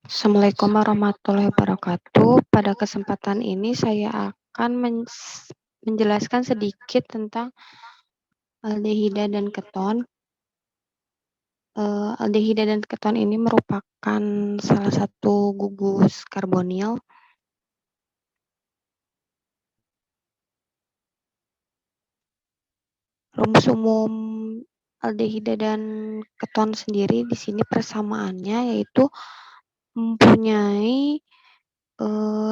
Assalamualaikum warahmatullahi wabarakatuh. Pada kesempatan ini saya akan menjelaskan sedikit tentang aldehida dan keton. Aldehida dan keton ini merupakan salah satu gugus karbonil. Rumus umum aldehida dan keton sendiri di sini persamaannya yaitu mempunyai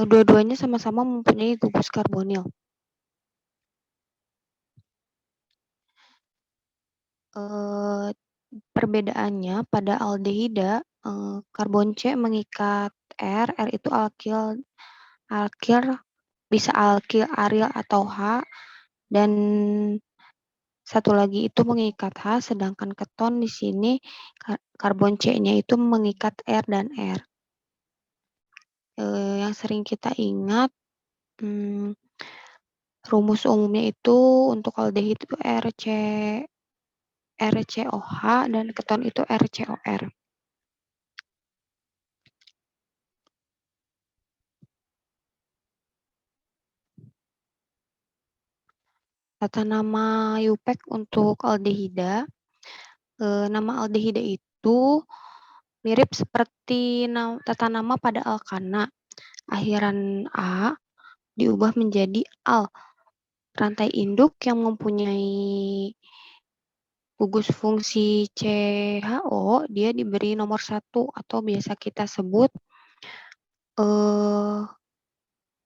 dua-duanya sama-sama mempunyai gugus karbonil. Perbedaannya pada aldehida, karbon C mengikat R itu alkil bisa alkil, aril atau H, dan satu lagi itu mengikat H, sedangkan keton di sini karbon C-nya itu mengikat R dan R. Yang sering kita ingat, rumus umumnya itu untuk aldehid itu RCOH dan keton itu RCOR. Tata nama IUPAC untuk aldehida. Nama aldehida itu mirip seperti tata nama pada alkana. Akhiran A diubah menjadi al. Rantai induk yang mempunyai gugus fungsi CHO, dia diberi nomor 1 atau biasa kita sebut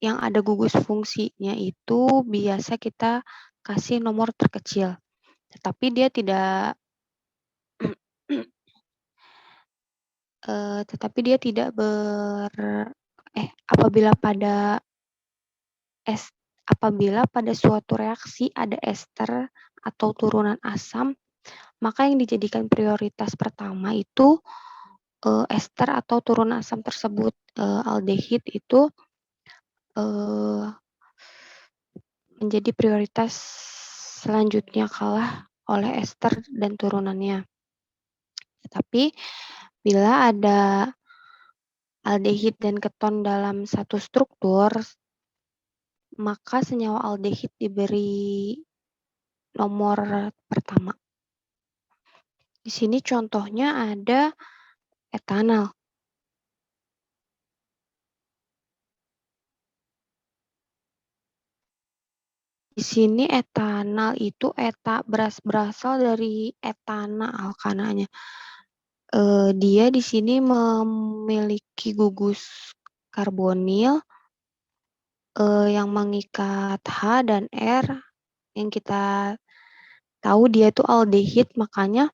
yang ada gugus fungsinya itu biasa kita kasih nomor terkecil. Tetapi dia tidak apabila pada suatu reaksi ada ester atau turunan asam, maka yang dijadikan prioritas pertama itu ester atau turunan asam tersebut. Aldehid itu menjadi prioritas selanjutnya kalah oleh ester dan turunannya. Tetapi bila ada aldehid dan keton dalam satu struktur, maka senyawa aldehid diberi nomor pertama. Di sini contohnya ada etanal. Di sini etanal itu berasal dari etana alkananya. Dia di sini memiliki gugus karbonil yang mengikat H dan R, yang kita tahu dia itu aldehid, makanya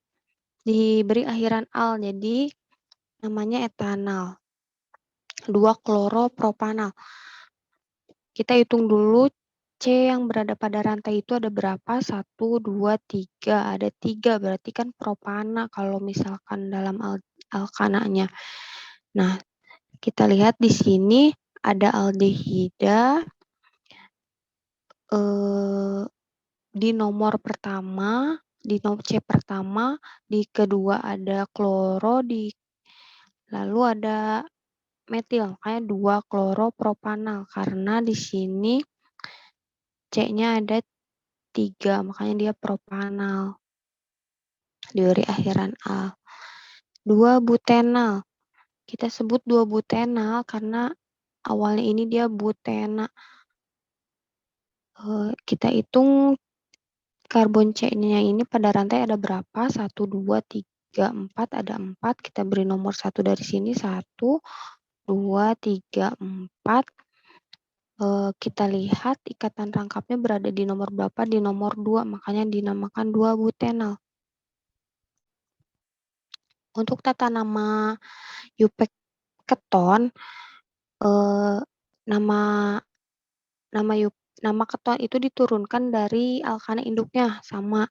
diberi akhiran al, jadi namanya etanal. 2-kloropropanal. Kita hitung dulu C yang berada pada rantai itu ada berapa? 1, 2, 3. Ada 3, berarti kan propana kalau misalkan dalam alkananya. Nah, kita lihat di sini ada aldehida di nomor pertama, di nomor C pertama, di kedua ada kloro, lalu ada metil, makanya 2-kloropropanal, karena di sini C-nya ada 3, makanya dia propanal. Diberi akhiran A. 2-butenal. Kita sebut 2-butenal karena awalnya ini dia butena. Kita hitung karbon C-nya ini pada rantai ada berapa? 1, 2, 3, 4. Ada 4. Kita beri nomor 1 dari sini. 1, 2, 3, 4. Kita lihat ikatan rangkapnya berada di nomor berapa? Di nomor 2. Makanya dinamakan 2-butenal. Untuk tata nama IUPAC keton, nama keton itu diturunkan dari alkana induknya sama.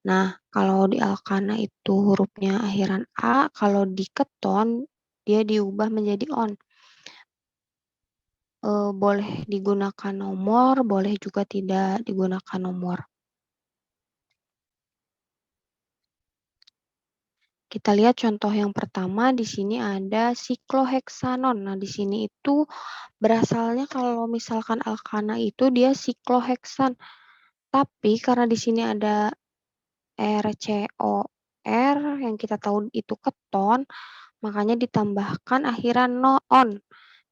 Nah, kalau di alkana itu hurufnya akhiran A, kalau di keton dia diubah menjadi on. Boleh digunakan nomor, boleh juga tidak digunakan nomor. Kita lihat contoh yang pertama, di sini ada sikloheksanon. Nah, di sini itu berasalnya kalau misalkan alkana itu dia sikloheksan. Tapi karena di sini ada RCOR yang kita tahu itu keton, makanya ditambahkan akhiran noon.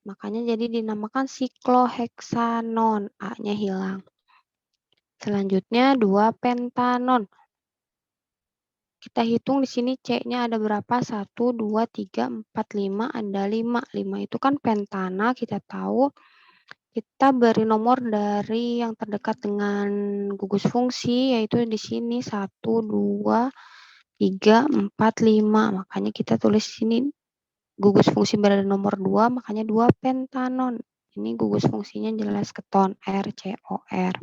Makanya jadi dinamakan sikloheksanon. A-nya hilang. Selanjutnya 2 pentanon. Kita hitung di sini C-nya ada berapa? 1, 2, 3, 4, 5, ada 5. 5 itu kan pentana, kita tahu. Kita beri nomor dari yang terdekat dengan gugus fungsi, yaitu di sini 1, 2, 3, 4, 5. Makanya kita tulis di sini gugus fungsi berada nomor 2, makanya 2 pentanon. Ini gugus fungsinya jelas keton, RCOR.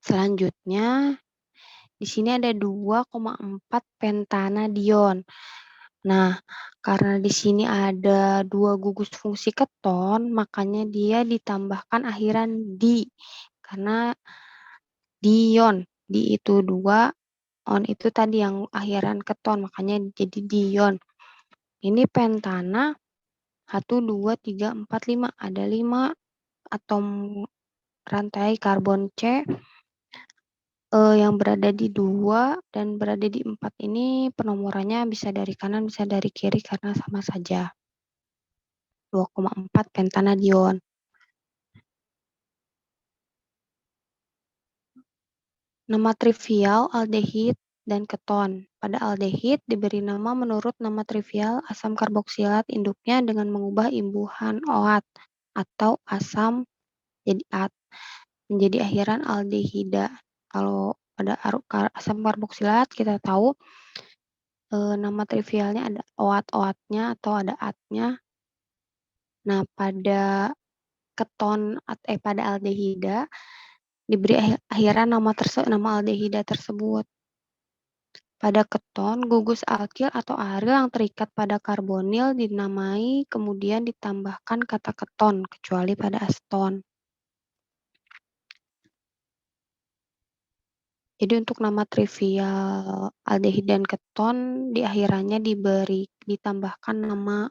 Selanjutnya, di sini ada 2,4 pentanadion. Nah, karena di sini ada 2 gugus fungsi keton, makanya dia ditambahkan akhiran di. Karena dion, di itu 2, on itu tadi yang akhiran keton, makanya jadi dion. Ini pentana 1, 2, 3, 4, 5. Ada 5 atom rantai karbon C yang berada di 2 dan berada di 4 ini penomorannya bisa dari kanan, bisa dari kiri karena sama saja. 2,4 pentanadion. Nama trivial aldehid dan keton. Pada aldehid diberi nama menurut nama trivial asam karboksilat induknya dengan mengubah imbuhan OAT atau asam jadi AT menjadi akhiran aldehida. Kalau pada asam karboksilat kita tahu nama trivialnya ada OAT-OAT-nya atau ada AT-nya. Nah, pada pada aldehida diberi akhiran nama aldehida tersebut. Pada keton, gugus alkil atau aril yang terikat pada karbonil dinamai kemudian ditambahkan kata keton kecuali pada aseton. Jadi untuk nama trivial aldehid dan keton di akhirannya ditambahkan nama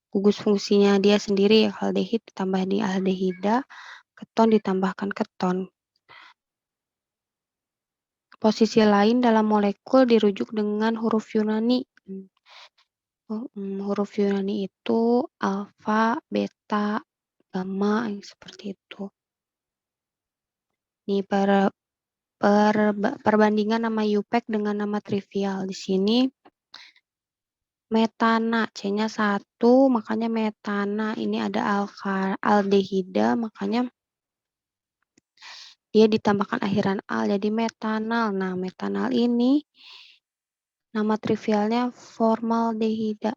gugus fungsinya dia sendiri, aldehid ditambah di aldehida, keton ditambahkan keton. Posisi lain dalam molekul dirujuk dengan huruf Yunani. Huruf Yunani itu alfa, beta, gamma, yang seperti itu. Ini perbandingan nama UPEC dengan nama trivial. Di sini metana, C-nya 1, makanya metana. Ini ada aldehida, makanya dia ditambahkan akhiran al, jadi metanal. Nah, metanal ini nama trivialnya formaldehida.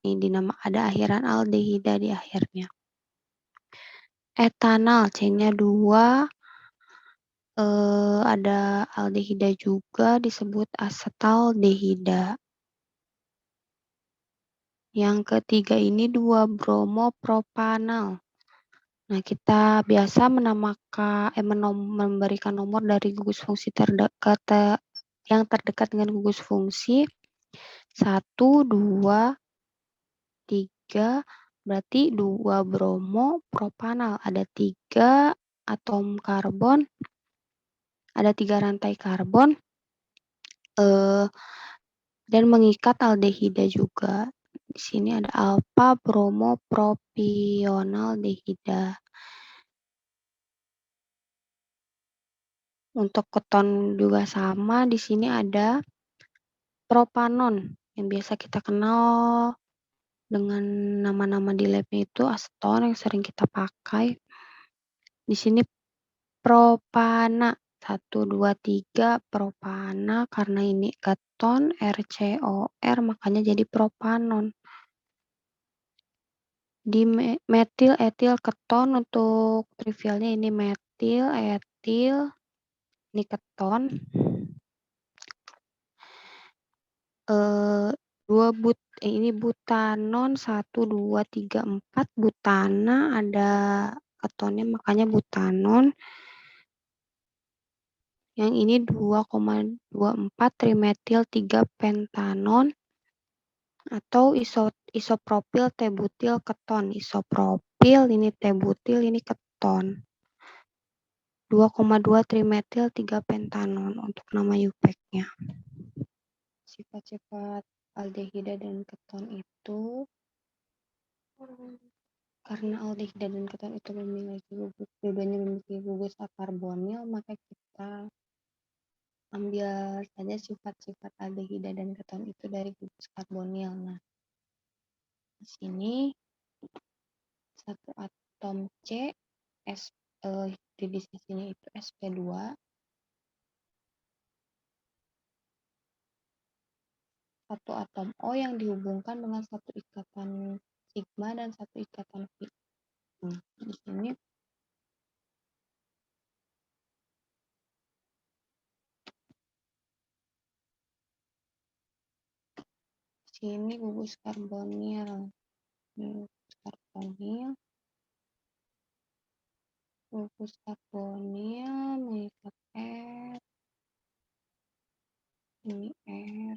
Ini ada akhiran aldehida di akhirnya. Etanal, C-nya 2, ada aldehida juga disebut asetaldehida. Yang ketiga ini 2 bromopropanal. Nah, kita biasa memberikan nomor dari gugus fungsi yang terdekat dengan gugus fungsi 1, 2, 3, berarti 2 bromopropanal. Ada 3 atom karbon, ada 3 rantai karbon, dan mengikat aldehida juga. Di sini ada alpha bromopropionaldehida. Untuk keton juga sama, di sini ada propanon yang biasa kita kenal dengan nama-nama di labnya itu aseton yang sering kita pakai. Di sini propana 1, 2, 3 propana karena ini keton RCOR makanya jadi propanon. Di metil etil keton untuk trivialnya ini metil etil ini keton. Ini butanon 1, 2, 3, 4 butana ada ketonnya makanya butanon. Yang ini 2,24 trimetil 3 pentanon atau isopropil T-butil keton. Isopropil ini T-butil ini keton. 2,2 trimetil 3 pentanon untuk nama UPEC-nya. Sifat-sifat aldehida dan keton itu karena aldehida dan keton itu dua-duanya memiliki gugus karbonil, maka kita ambil saja sifat-sifat aldehida dan keton itu dari gugus karbonil. Nah, di sini satu atom C di sisinya itu sp2, satu atom O yang dihubungkan dengan satu ikatan sigma dan satu ikatan Pi. Nah, di sini gugus karbonil. Gugus karbonil mengikat R, ini R,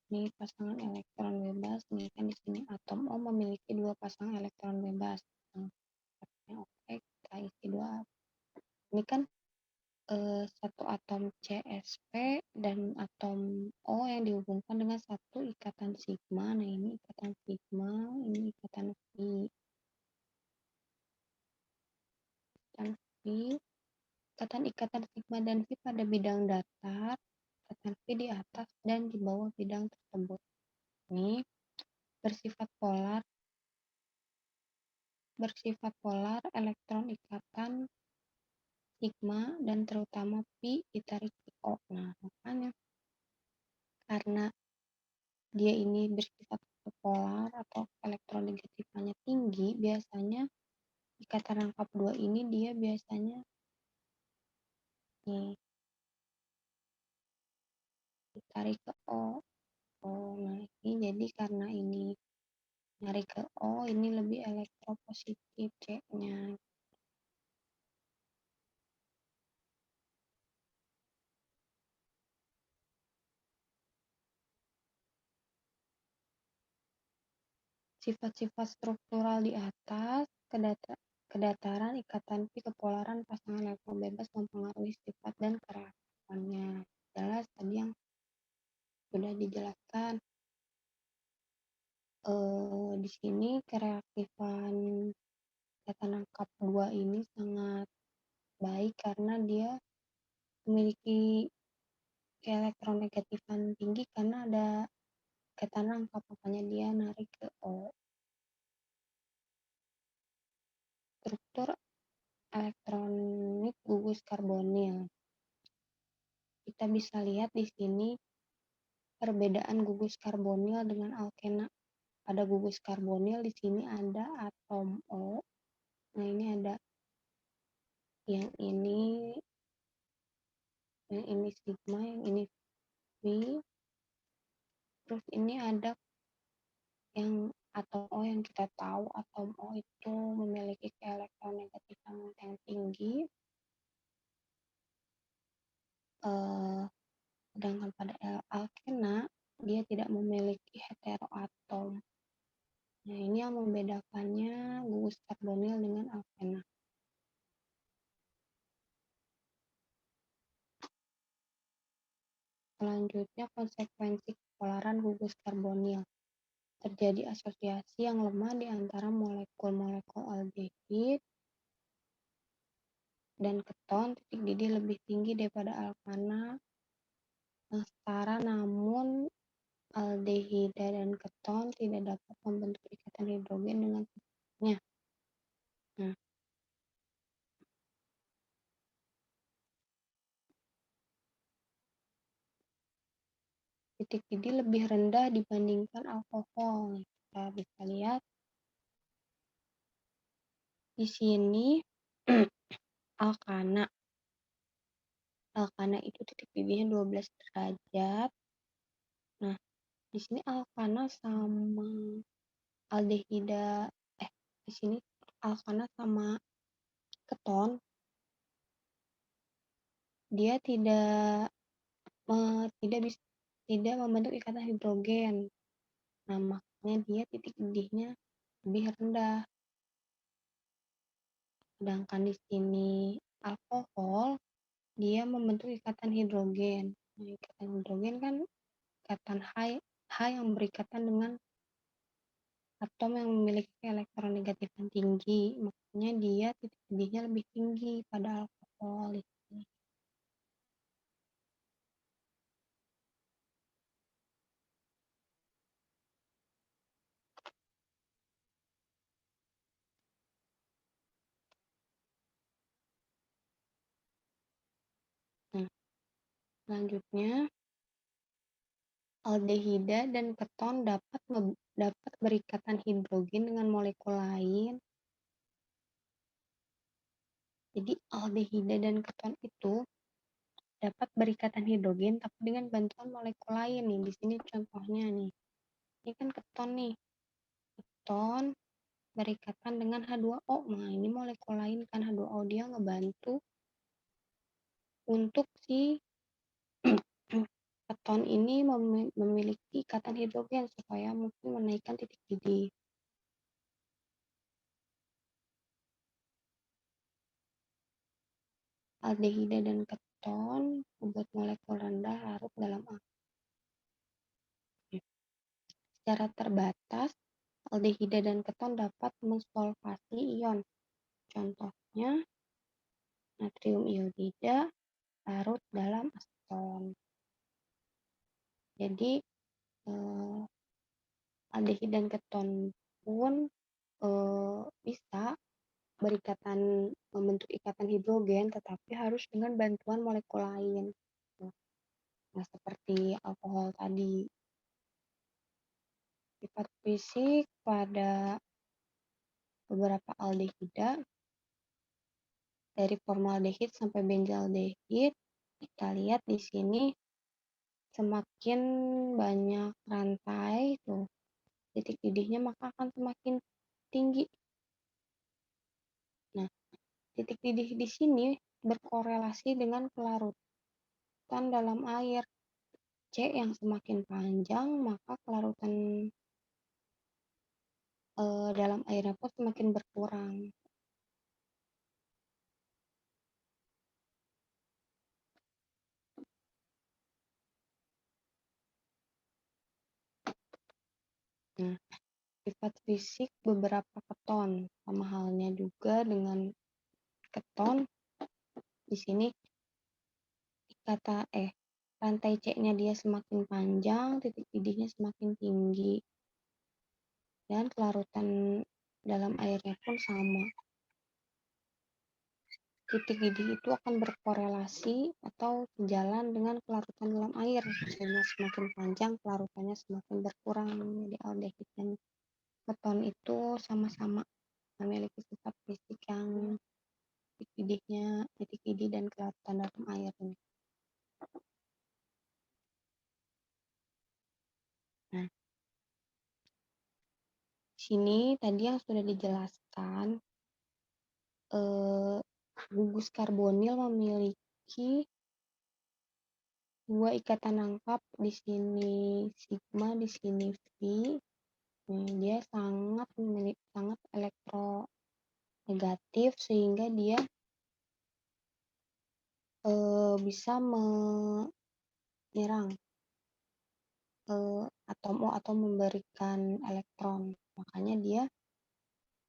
ini pasangan elektron bebas. Ini kan di sini atom O memiliki dua pasang elektron bebas. Oke, kita isi dua. Ini kan satu atom CsP dan atom O yang dihubungkan dengan satu ikatan sigma. Nah, ini ikatan sigma, ini ikatan Pi. Ikatan sigma dan Pi pada bidang datar, ikatan Pi di atas dan di bawah bidang tersebut. Ini bersifat polar elektron ikatan sigma dan terutama Pi ditarik ke O. Nah, makanya karena dia ini bersifat polar atau elektronegatifnya tinggi, biasanya ikatan rangkap dua ini dia biasanya nih ditarik ke O. Nah, ini jadi karena ini narik ke O, ini lebih elektropositif C-nya. Sifat-sifat struktural di atas, kedataran, ikatan Pi, kepolaran, pasangan elektron bebas mempengaruhi sifat dan kereaktifannya. Jelas tadi yang sudah dijelaskan. Di sini kereaktifan ikatan rangkap 2 ini sangat baik karena dia memiliki elektronegatifan tinggi karena ada ikatan rangkap, makanya dia narik ke O. Struktur elektronik gugus karbonil. Kita bisa lihat di sini perbedaan gugus karbonil dengan alkena. Pada gugus karbonil di sini ada atom O. Nah, ini ada yang ini sigma, yang ini Pi. Terus ini ada yang atom O yang kita tahu atom O itu memiliki elektronegativitas yang tinggi. Sedangkan pada alkena dia tidak memiliki heteroatom. Nah, ini yang membedakannya gugus karbonil dengan alkena. Selanjutnya, konsekuensi kepolaran gugus karbonil. Terjadi asosiasi yang lemah di antara molekul-molekul aldehid dan keton. Titik didih lebih tinggi daripada alkana yang setara, namun aldehida dan keton tidak dapat membentuk ikatan hidrogen dengan sendirinya. Nah, titik didih lebih rendah dibandingkan alkohol. Kita bisa lihat di sini alkana itu titik didihnya 12 derajat. Nah, di sini alkana sama aldehida di sini alkana sama keton dia tidak tidak membentuk ikatan hidrogen. Nah, makanya dia titik didihnya lebih rendah. Sedangkan di sini alkohol, dia membentuk ikatan hidrogen. Nah, ikatan hidrogen kan ikatan H yang berikatan dengan atom yang memiliki elektron negatif yang tinggi. Makanya dia titik didihnya lebih tinggi pada alkohol. Nah, selanjutnya aldehida dan keton dapat berikatan hidrogen dengan molekul lain. Jadi aldehida dan keton itu dapat berikatan hidrogen tapi dengan bantuan molekul lain nih. Di sini contohnya nih. Ini kan keton nih. Keton berikatan dengan H2O. Nah, ini molekul lain kan H2O, dia ngebantu untuk si keton ini memiliki ikatan hidrogen supaya mungkin menaikkan titik didih. Aldehida dan keton membuat molekul rendah larut dalam air. Secara terbatas, aldehida dan keton dapat mensolvasi ion. Contohnya natrium iodida larut dalam aseton. Jadi aldehid dan keton pun bisa membentuk ikatan hidrogen, tetapi harus dengan bantuan molekul lain. Nah, seperti alkohol tadi. Sifat fisik pada beberapa aldehida, dari formaldehid sampai benzaldehid, kita lihat di sini semakin banyak rantai tuh titik didihnya maka akan semakin tinggi. Nah, titik didih di sini berkorelasi dengan kelarutan dalam air. C yang semakin panjang maka kelarutan dalam airnya pun semakin berkurang. Nah, sifat fisik beberapa keton sama halnya juga dengan keton. Di sini rantai C-nya dia semakin panjang, titik didihnya semakin tinggi, dan kelarutan dalam airnya pun sama. Titik didih itu akan berkorelasi atau sejalan dengan kelarutan dalam air, sehingga semakin panjang kelarutannya semakin berkurang. Jadi aldehid dan keton itu sama-sama memiliki sifat fisik yang titik didih dan kelarutan dalam air ini. Nah, sini tadi yang sudah dijelaskan, gugus karbonil memiliki dua ikatan angkap, di sini sigma, di sini V. Nah, dia sangat elektronegatif sehingga dia bisa menyerang atom O atau memberikan elektron. Makanya dia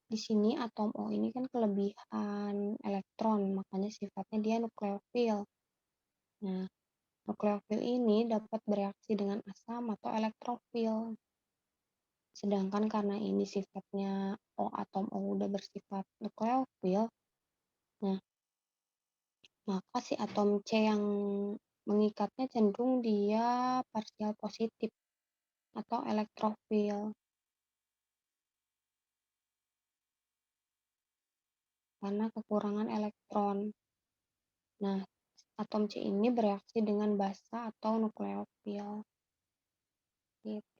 di sini atom O ini kan kelebihan elektron, makanya sifatnya dia nukleofil. Nah, nukleofil ini dapat bereaksi dengan asam atau elektrofil. Sedangkan karena ini sifatnya atom O udah bersifat nukleofil, nah maka si atom C yang mengikatnya cenderung dia parsial positif atau elektrofil karena kekurangan elektron. Nah, atom C ini bereaksi dengan basa atau nukleofil. Gitu.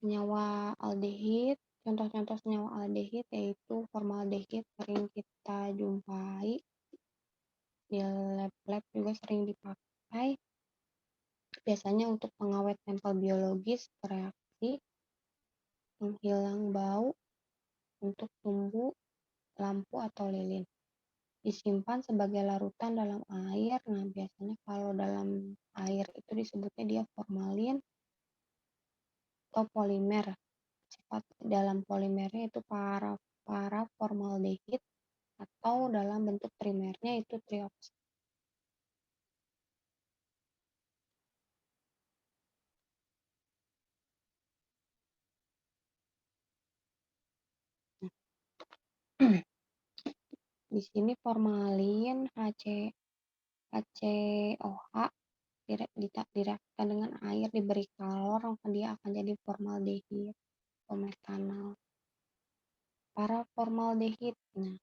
Senyawa aldehid, contoh-contoh senyawa aldehid yaitu formaldehid sering kita jumpai. di lab-lab juga sering dipakai biasanya untuk pengawet sampel biologis, reaksi, penghilang bau, untuk sumbu, lampu, atau lilin. Disimpan sebagai larutan dalam air. Nah, biasanya kalau dalam air itu disebutnya dia formalin atau polimer. Sifat dalam polimernya itu paraformaldehid atau dalam bentuk trimernya itu trioxide. Di sini formalin HCOH direaksikan dengan air diberi kalor, maka dia akan jadi formaldehid atau metanol. Paraformaldehid, nah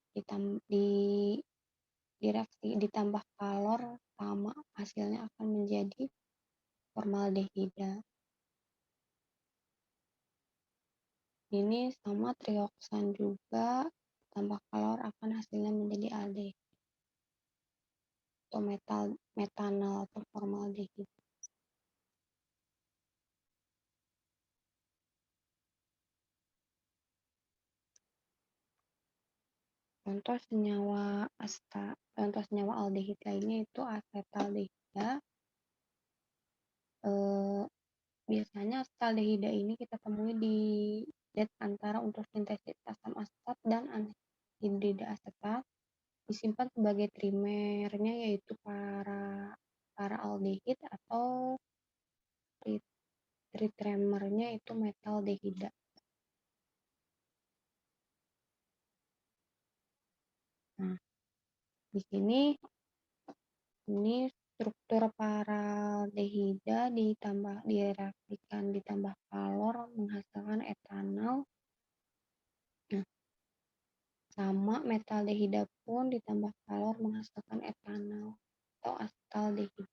direaksi ditambah kalor sama hasilnya akan menjadi formaldehida. Ini sama trioksan juga, tambah kalor akan hasilnya menjadi aldehid atau metanol atau formaldehid. Contoh senyawa aldehid lainnya itu asetaldehida. Biasanya asetaldehida ini kita temui di zat antara untuk sintesis asam asetat dan anhidrida asetat. Disimpan sebagai trimernya yaitu aldehid atau tritrimernya itu metaldehida. Nah, di sini ini struktur paraldehida direaksikan ditambah kalor menghasilkan etanol. Nah, sama metaldehida pun ditambah kalor menghasilkan etanol atau asetaldehida.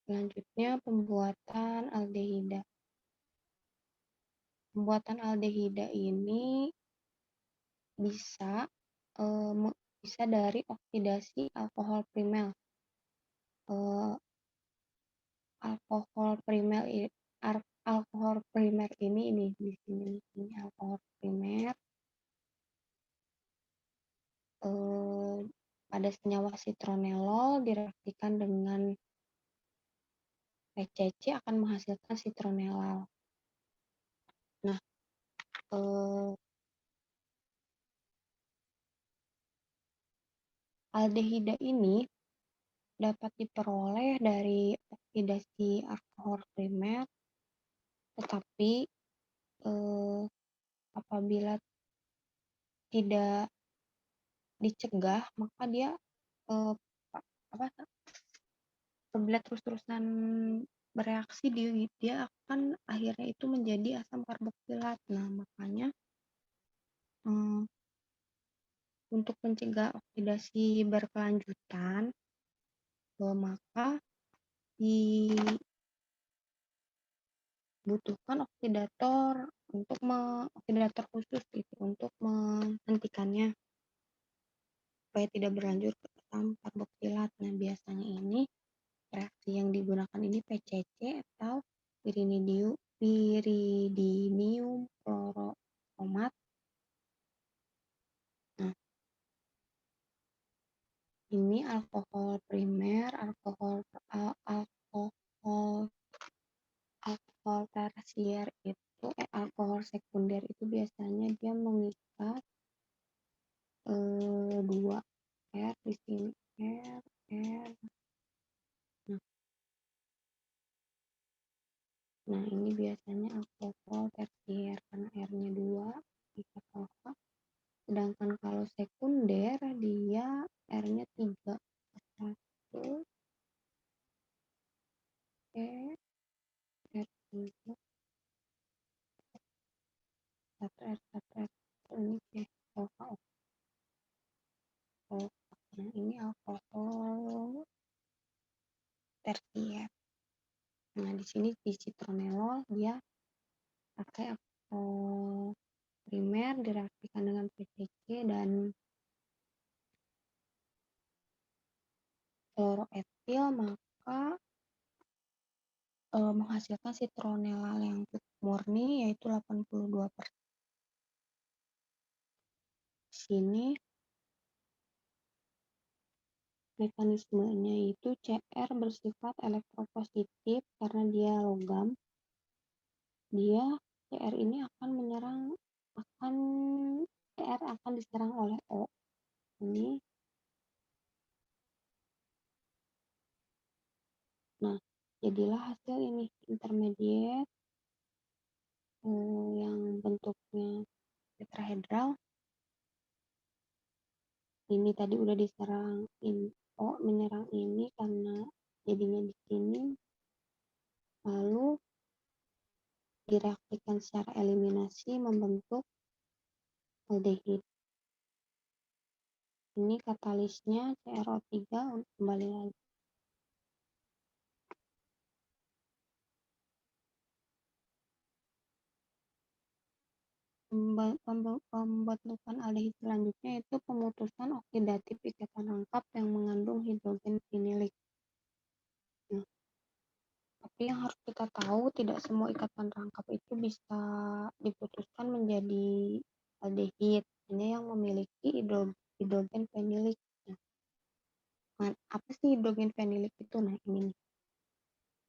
Selanjutnya pembuatan aldehida. Pembuatan aldehida ini bisa dari oksidasi alkohol primer. Alkohol primer ini di sini ini alkohol primer pada senyawa citronellol direaksikan dengan PCC akan menghasilkan citronellal. Nah, aldehida ini dapat diperoleh dari oksidasi alkohol primer, tetapi apabila tidak dicegah maka dia apabila terus-terusan bereaksi dia akan akhirnya itu menjadi asam karboksilat. Nah, makanya untuk mencegah oksidasi berkelanjutan maka dibutuhkan oksidator khusus gitu untuk menghentikannya supaya tidak berlanjut ke asam karboksilat. Nah, biasanya ini reaksi yang digunakan ini PCC atau piridinium kloroformat. Nah, ini alkohol primer, alkohol tersier itu alkohol sekunder itu biasanya dia mengikat dua R di sini R. Nah, ini biasanya alkohol tersier karena R-nya 2 ikat alfa. Sedangkan kalau sekunder dia R-nya 3 1 R3 1 R1 R ini alfa. Nah, ini alkohol tersier. Nah, di sini di citronellol dia primer direaksikan dengan PCC dan kloroetil, maka menghasilkan citronellal yang murni yaitu 82%. Di sini mekanismenya itu Cr bersifat elektropositif karena dia logam. Cr ini akan diserang oleh O. Ini. Nah, jadilah hasil ini intermediate yang bentuknya tetrahedral. Ini tadi udah diserang O menyerang ini karena jadinya di sini, lalu direaksikan secara eliminasi membentuk aldehid. Ini katalisnya CrO3 kembali lagi. Pembentukan aldehid selanjutnya itu pemutusan oksidatif ikatan rangkap yang mengandung hidrogen finilik. Nah, tapi yang harus kita tahu tidak semua ikatan rangkap itu bisa diputuskan menjadi aldehid, hanya yang memiliki hidrogen fenilik. Nah, apa sih hidrogen fenilik itu? Nah, ini nih.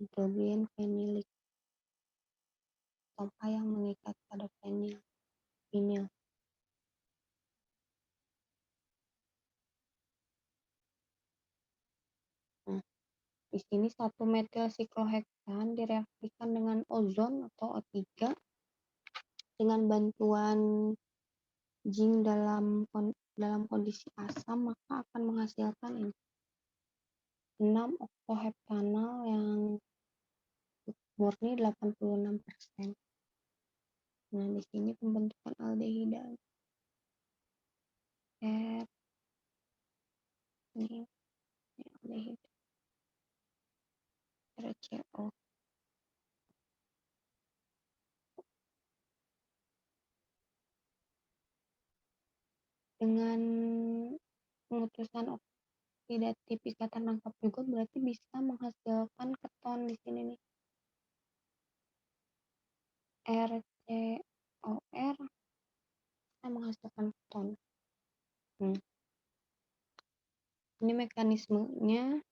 Hidrogen fenilik, sampah yang mengikat pada vinil. Nah, di sini 1 metil sikloheksan direaksikan dengan ozon atau O3 dengan bantuan zinc dalam kondisi asam, maka akan menghasilkan 6 oktoheptanal yang murni 86%. Nah, di sini pembentukan aldehida ini aldehid RCO. Dengan pemutusan oksidatif ikatan rangkap juga berarti bisa menghasilkan keton di sini nih. RCOR bisa menghasilkan keton. Ini mekanismenya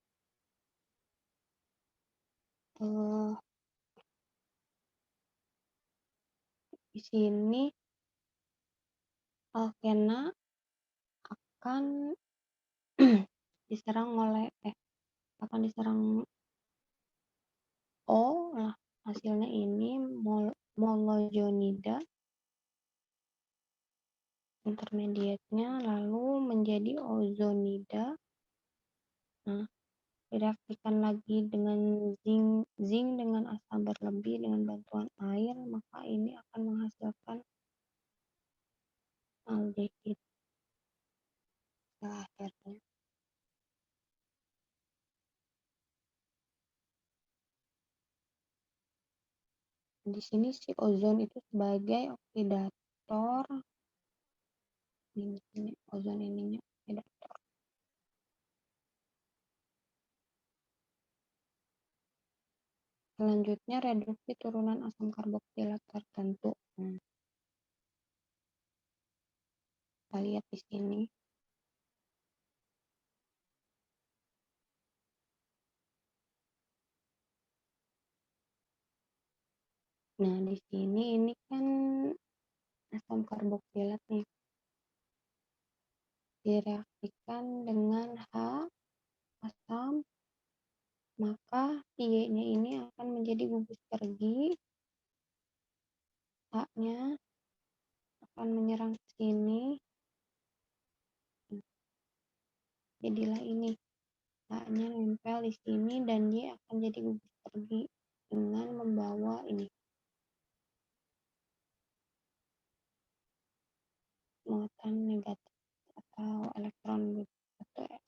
di sini alkena akan diserang O. Nah, hasilnya ini molojonida intermediate-nya lalu menjadi ozonida. Nah, direaksikan lagi dengan zinc dengan asam berlebih dengan bantuan air, maka ini akan menghasilkan aldehid akhirnya. Di sini si ozon itu sebagai oksidator. Ini ozon ininya oksidator. Selanjutnya reduksi turunan asam karboksilat tertentu. Kita lihat di sini. Nah, di sini ini kan asam karboksilat nih. Direaksikan dengan H asam, maka Y-nya ini akan menjadi gugus pergi. H-nya akan menyerang ke sini. Jadilah ini. H-nya nempel di sini dan Y akan jadi gugus pergi dengan membawa ini. Muatan negatif atau elektron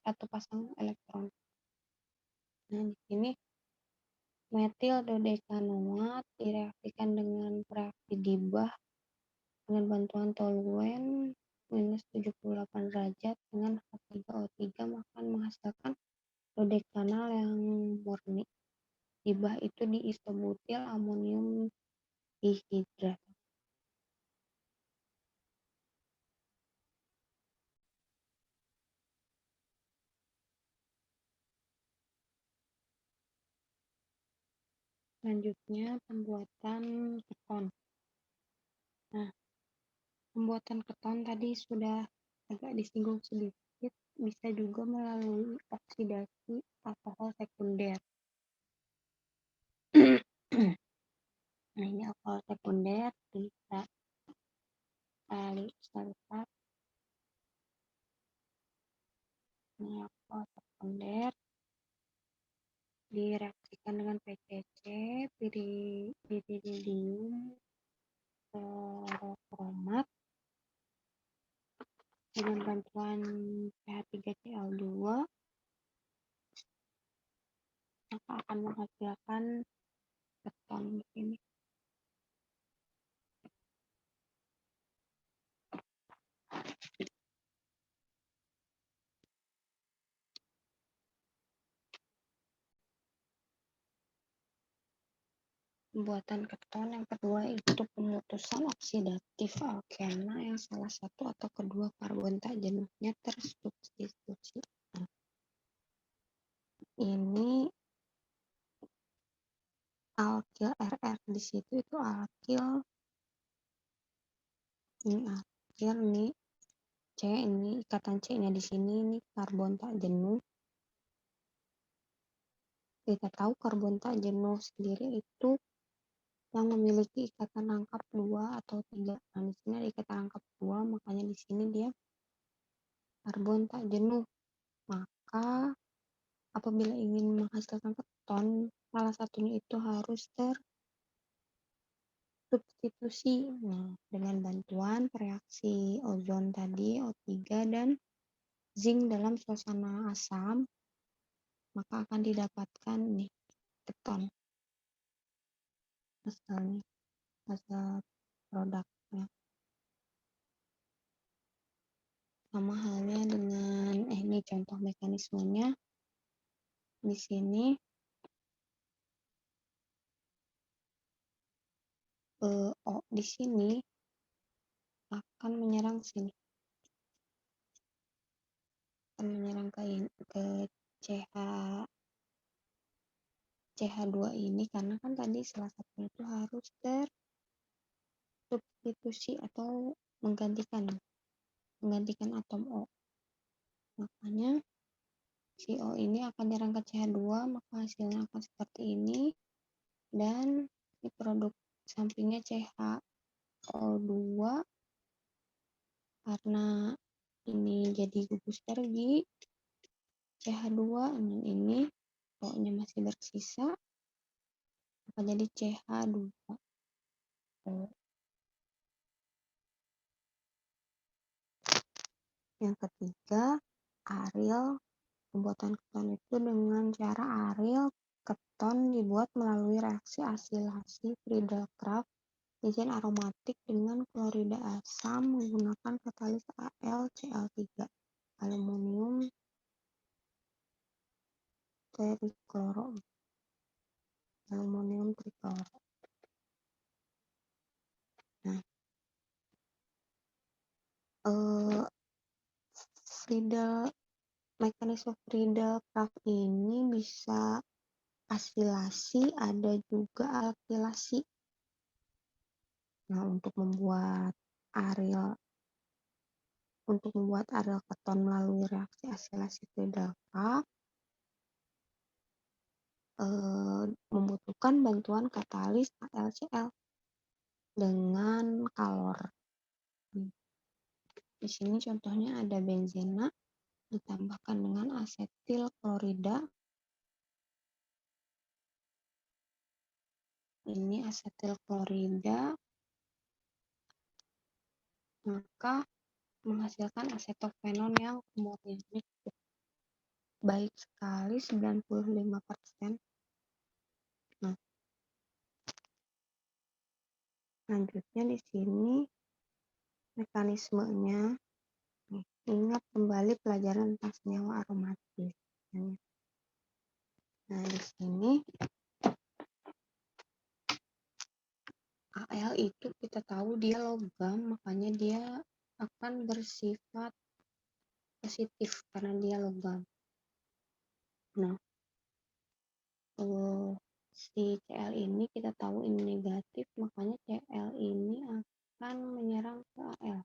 satu pasang elektron. Nah, di sini metil dodekanoat direaksikan dengan reaksi Dibach Dengan bantuan toluen minus 78 derajat dengan H3O3 akan menghasilkan dodekanal yang murni. Limbah itu diisobutil amonium dihidrat. Selanjutnya pembuatan keton. Nah, pembuatan keton tadi sudah agak disinggung sedikit, bisa juga melalui oksidasi alkohol sekunder. Nah, ini alkohol sekunder bisa kali sulfat. Ini alkohol sekunder direaksikan dengan PCC, piridinium klorokromat dengan bantuan CH3Cl2, maka akan menghasilkan keton di sini. Pembuatan keton yang kedua itu pemutusan oksidatif alkena yang salah satu atau kedua karbon tak jenuhnya tersubstitusi. Nah, ini alkil RR di situ itu alkil, ini alkil, ini C, ini ikatan C-nya di sini, ini karbon tak jenuh. Kita tahu karbon tak jenuh sendiri itu yang memiliki ikatan rangkap 2 atau 3. Nah, di sini ada ikatan rangkap 2, makanya di sini dia karbon tak jenuh. Maka apabila ingin menghasilkan keton, salah satunya itu harus tersubstitusi. Nah, dengan bantuan reaksi ozon tadi, O3 dan zinc dalam suasana asam, maka akan didapatkan nih keton. Hasilnya, hasil produknya. Sama halnya dengan ini contoh mekanismenya. Di sini O di sini akan menyerang sini, akan menyerang ke CH CH2 ini karena kan tadi salah satunya itu harus tersubstitusi atau menggantikan atom O. Makanya si O ini akan menyerang ke CH2, maka hasilnya akan seperti ini, dan si produk sampingnya CHO2 karena ini jadi gugus energi CH2 dan ini O-nya masih bersisa, maka jadi CH2O. Yang ketiga, aril. Pembuatan keton itu dengan cara aril, keton dibuat melalui reaksi asilasi Friedel-Crafts ijen aromatik dengan klorida asam menggunakan katalis AlCl3, aluminium trikloro. Nah, mekanisme Friedel-Crafts ini bisa asilasi, ada juga alkilasi. Nah, untuk membuat aril keton melalui reaksi asilasi Friedel-Crafts membutuhkan bantuan katalis AlCl dengan kalor. Di sini contohnya ada benzena ditambahkan dengan asetil klorida. Ini asetil klorida, maka menghasilkan asetofenon yang umurnya baik sekali 95%. Nah, selanjutnya di sini mekanismenya. Nih, ingat kembali pelajaran tentang senyawa aromatis. Nah, di sini Al itu kita tahu dia logam, makanya dia akan bersifat positif karena dia logam. Nah, si Cl ini kita tahu ini negatif, makanya Cl ini akan menyerang ke Al.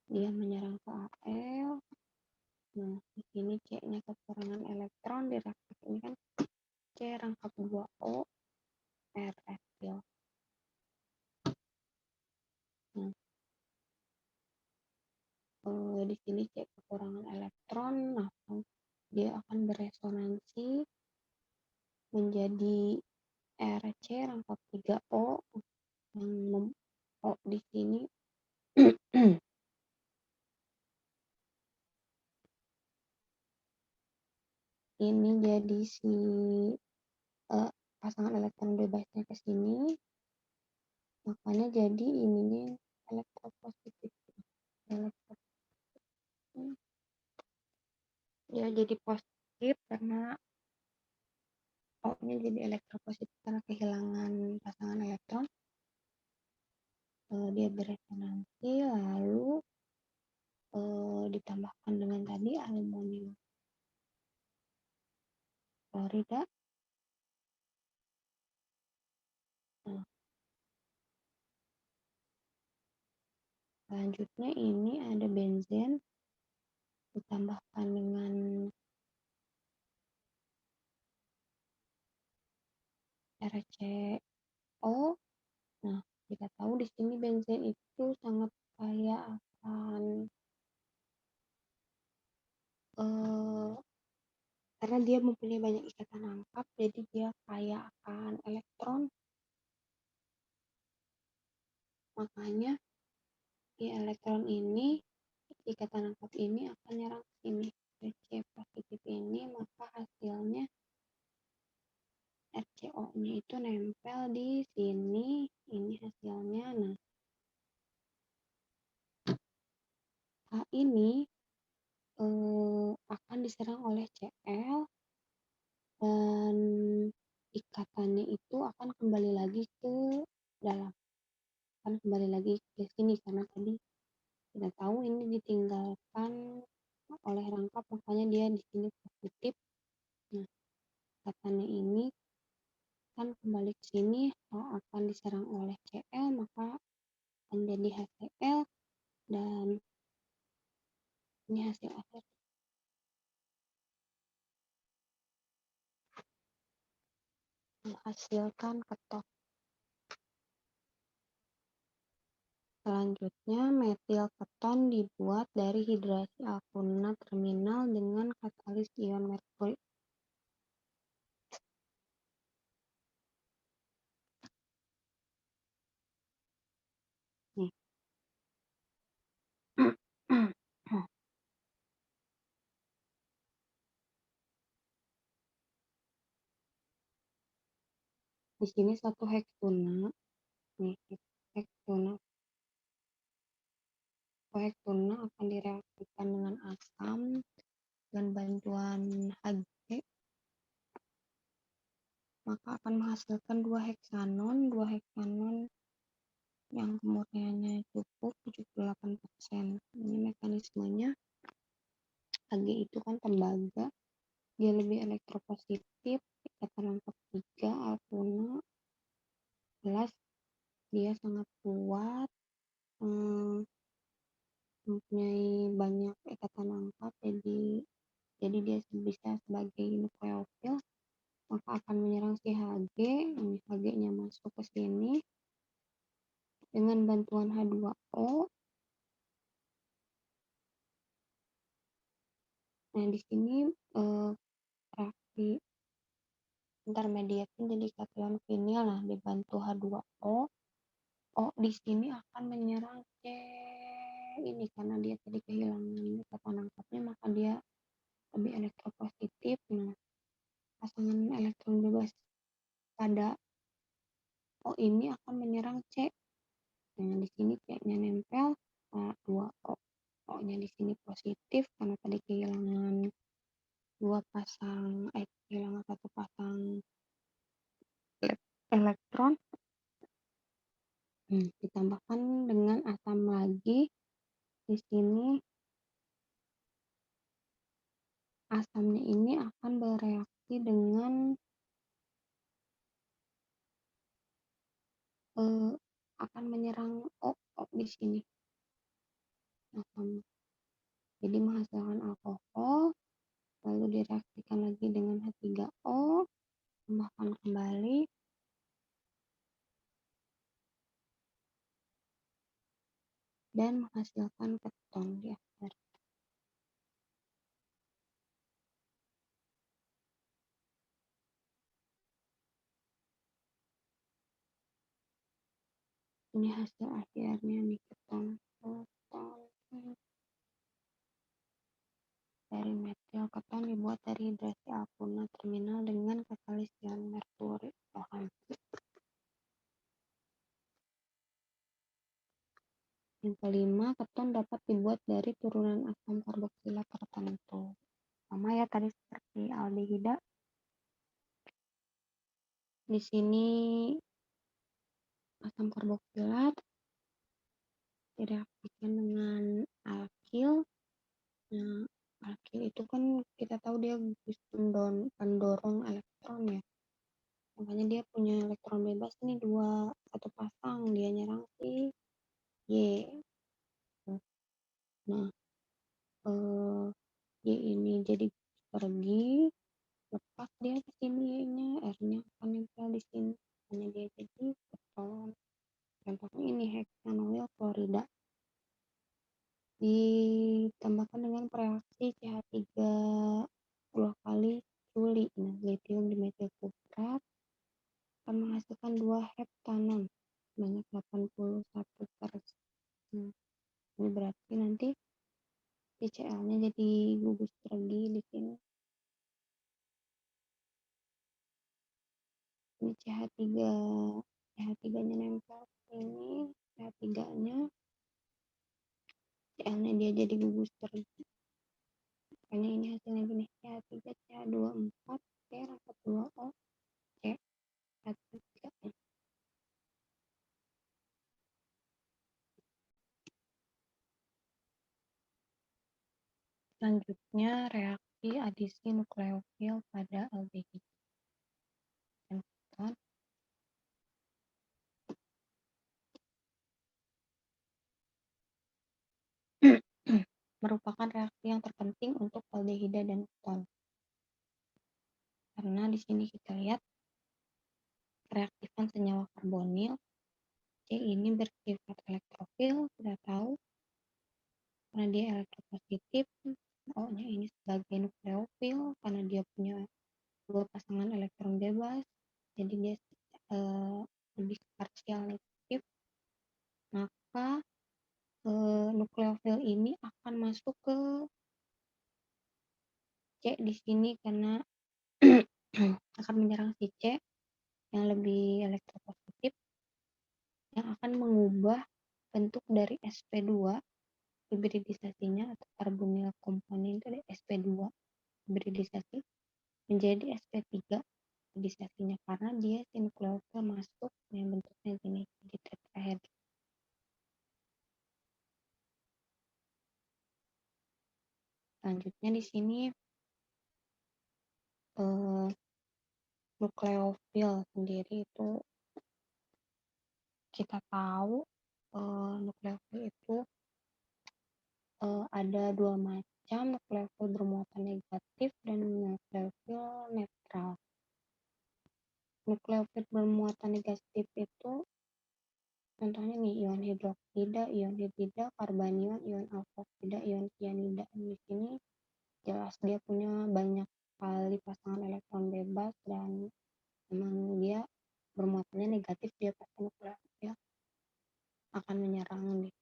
Dia menyerang ke Al. Nah, di sini C-nya kekurangan elektron di reaktif ini kan C rangkap 2O RF. Nah, di sini C kekurangan elektron, nah dia akan beresonansi menjadi RC rangkap 3O yang O di sini ini jadi si pasangan elektron bebasnya ke sini, makanya jadi ininya elektropositif. Ya jadi positif karena O-nya jadi elektropositif karena kehilangan pasangan elektron. Dia beresonansi lalu ditambahkan dengan tadi aluminium klorida. Nah, selanjutnya ini ada benzen ditambahkan dengan RCO. Nah, kita tahu di sini benzen itu sangat kaya akan karena dia mempunyai banyak ikatan angkap, jadi dia kaya akan elektron. Makanya di elektron ini, ikatan angkap ini akan nyerang ke sini. C positif ini, maka hasilnya RCO-nya itu nempel di sini. Ini hasilnya. Nah, H ini akan diserang oleh Cl dan ikatannya itu akan kembali lagi ke dalam, akan kembali lagi ke sini karena tadi kita tahu ini ditinggalkan oleh rangkap, makanya dia di sini positif. Nah, ikatannya ini kan kembali ke sini akan diserang oleh Cl, maka akan jadi HCl dan ini hasil akhir. Menghasilkan ketok. Selanjutnya, metil keton dibuat dari hidrasi alkuna terminal dengan katalis ion merkuri. Nih. Di sini satu heksuna. Nih, heksuna. Heksuna akan direaksikan dengan asam dan bantuan Hg, maka akan menghasilkan dua heksanon yang kemurniannya cukup 78%. Ini mekanismenya. Hg itu kan tembaga, dia lebih elektropositif, ikatan angka 3 alkuna plus dia sangat kuat, mempunyai banyak ikatan angka, jadi dia bisa sebagai nukleofil, maka akan menyerang si Hg. Ini Hg-nya masuk ke sini dengan bantuan H2O. Nah, di sini reaksi intermediate jadi kation vinil. Nah, dibantu H2O. O di sini akan menyerang C ini karena dia tadi kehilangan ikatan angkapnya, maka dia lebih elektropositif. Nah, pasangan elektron bebas pada O ini akan menyerang C. Nah, di sini C-nya nempel, 2 O. O-nya di sini positif karena tadi kehilangan kehilangan satu pasang elektron. Ditambahkan dengan asam lagi. Di sini asamnya ini akan bereaksi dengan akan menyerang O di sini asam. Jadi menghasilkan alkohol, lalu direaksikan lagi dengan H3O, tambahkan kembali, dan menghasilkan keton di akhir. Ini hasil akhirnya nih, keton dari metil. Keton dibuat dari hidrasi alkuna terminal dengan katalis ion merkuri OH. Yang kelima, keton dapat dibuat dari turunan asam karboksilat tertentu. Sama ya tadi seperti aldehida. Di sini asam karboksilat direaksikan dengan alkil. Nah, alkil itu kan kita tahu dia pendorong elektron ya. Makanya dia punya elektron bebas nih satu pasang, dia nyerang si Y. Nah, Y ini jadi pergi, lepas dia ke sini Y-nya, R-nya akan nempel di sini. Hanya dia jadi keton. Contohnya ini hexanoil klorida. Ditambahkan dengan reaksi CH3 2 kali Culi. Nah, lithium dimetil kuprat akan menghasilkan 2 heptanon sebanyak 81%. Ini berarti nanti PCl-nya jadi gugus lagi di sini. Ini CH3-nya nempel ini, CH3-nya CL-nya dia jadi gugus lagi. Makanya ini hasilnya gini, CH3 CH24 C rapat 2O C H3. Selanjutnya reaksi adisi nukleofil pada aldehida. Merupakan reaksi yang terpenting untuk aldehida dan keton. Karena di sini kita lihat reaktifan senyawa karbonil C ini bersifat elektrofil, kita tahu karena dia elektropositif. O-nya ini sebagai nukleofil karena dia punya 2 pasangan elektron bebas, jadi dia lebih parsial negatif. Maka nukleofil ini akan masuk ke C di sini karena akan menyerang si C yang lebih elektropositif, yang akan mengubah bentuk dari sp2 hibridisasinya atau karbonil komponen dari sp2 hibridisasi menjadi sp3 hibridisasinya karena dia si nukleofil masuk yang bentuknya gini, jadi tetrahedron. Selanjutnya di sini nukleofil sendiri itu kita tahu nukleofil itu ada 2 macam, nukleofil bermuatan negatif dan nukleofil netral. Nukleofil bermuatan negatif itu contohnya nih ion hidroksida, ion hidrida, karbanion, ion alkoksida, ion sianida. Di sini jelas dia punya banyak kali pasangan elektron bebas dan memang dia bermuatannya negatif, dia pasti nukleofil akan menyerang nih.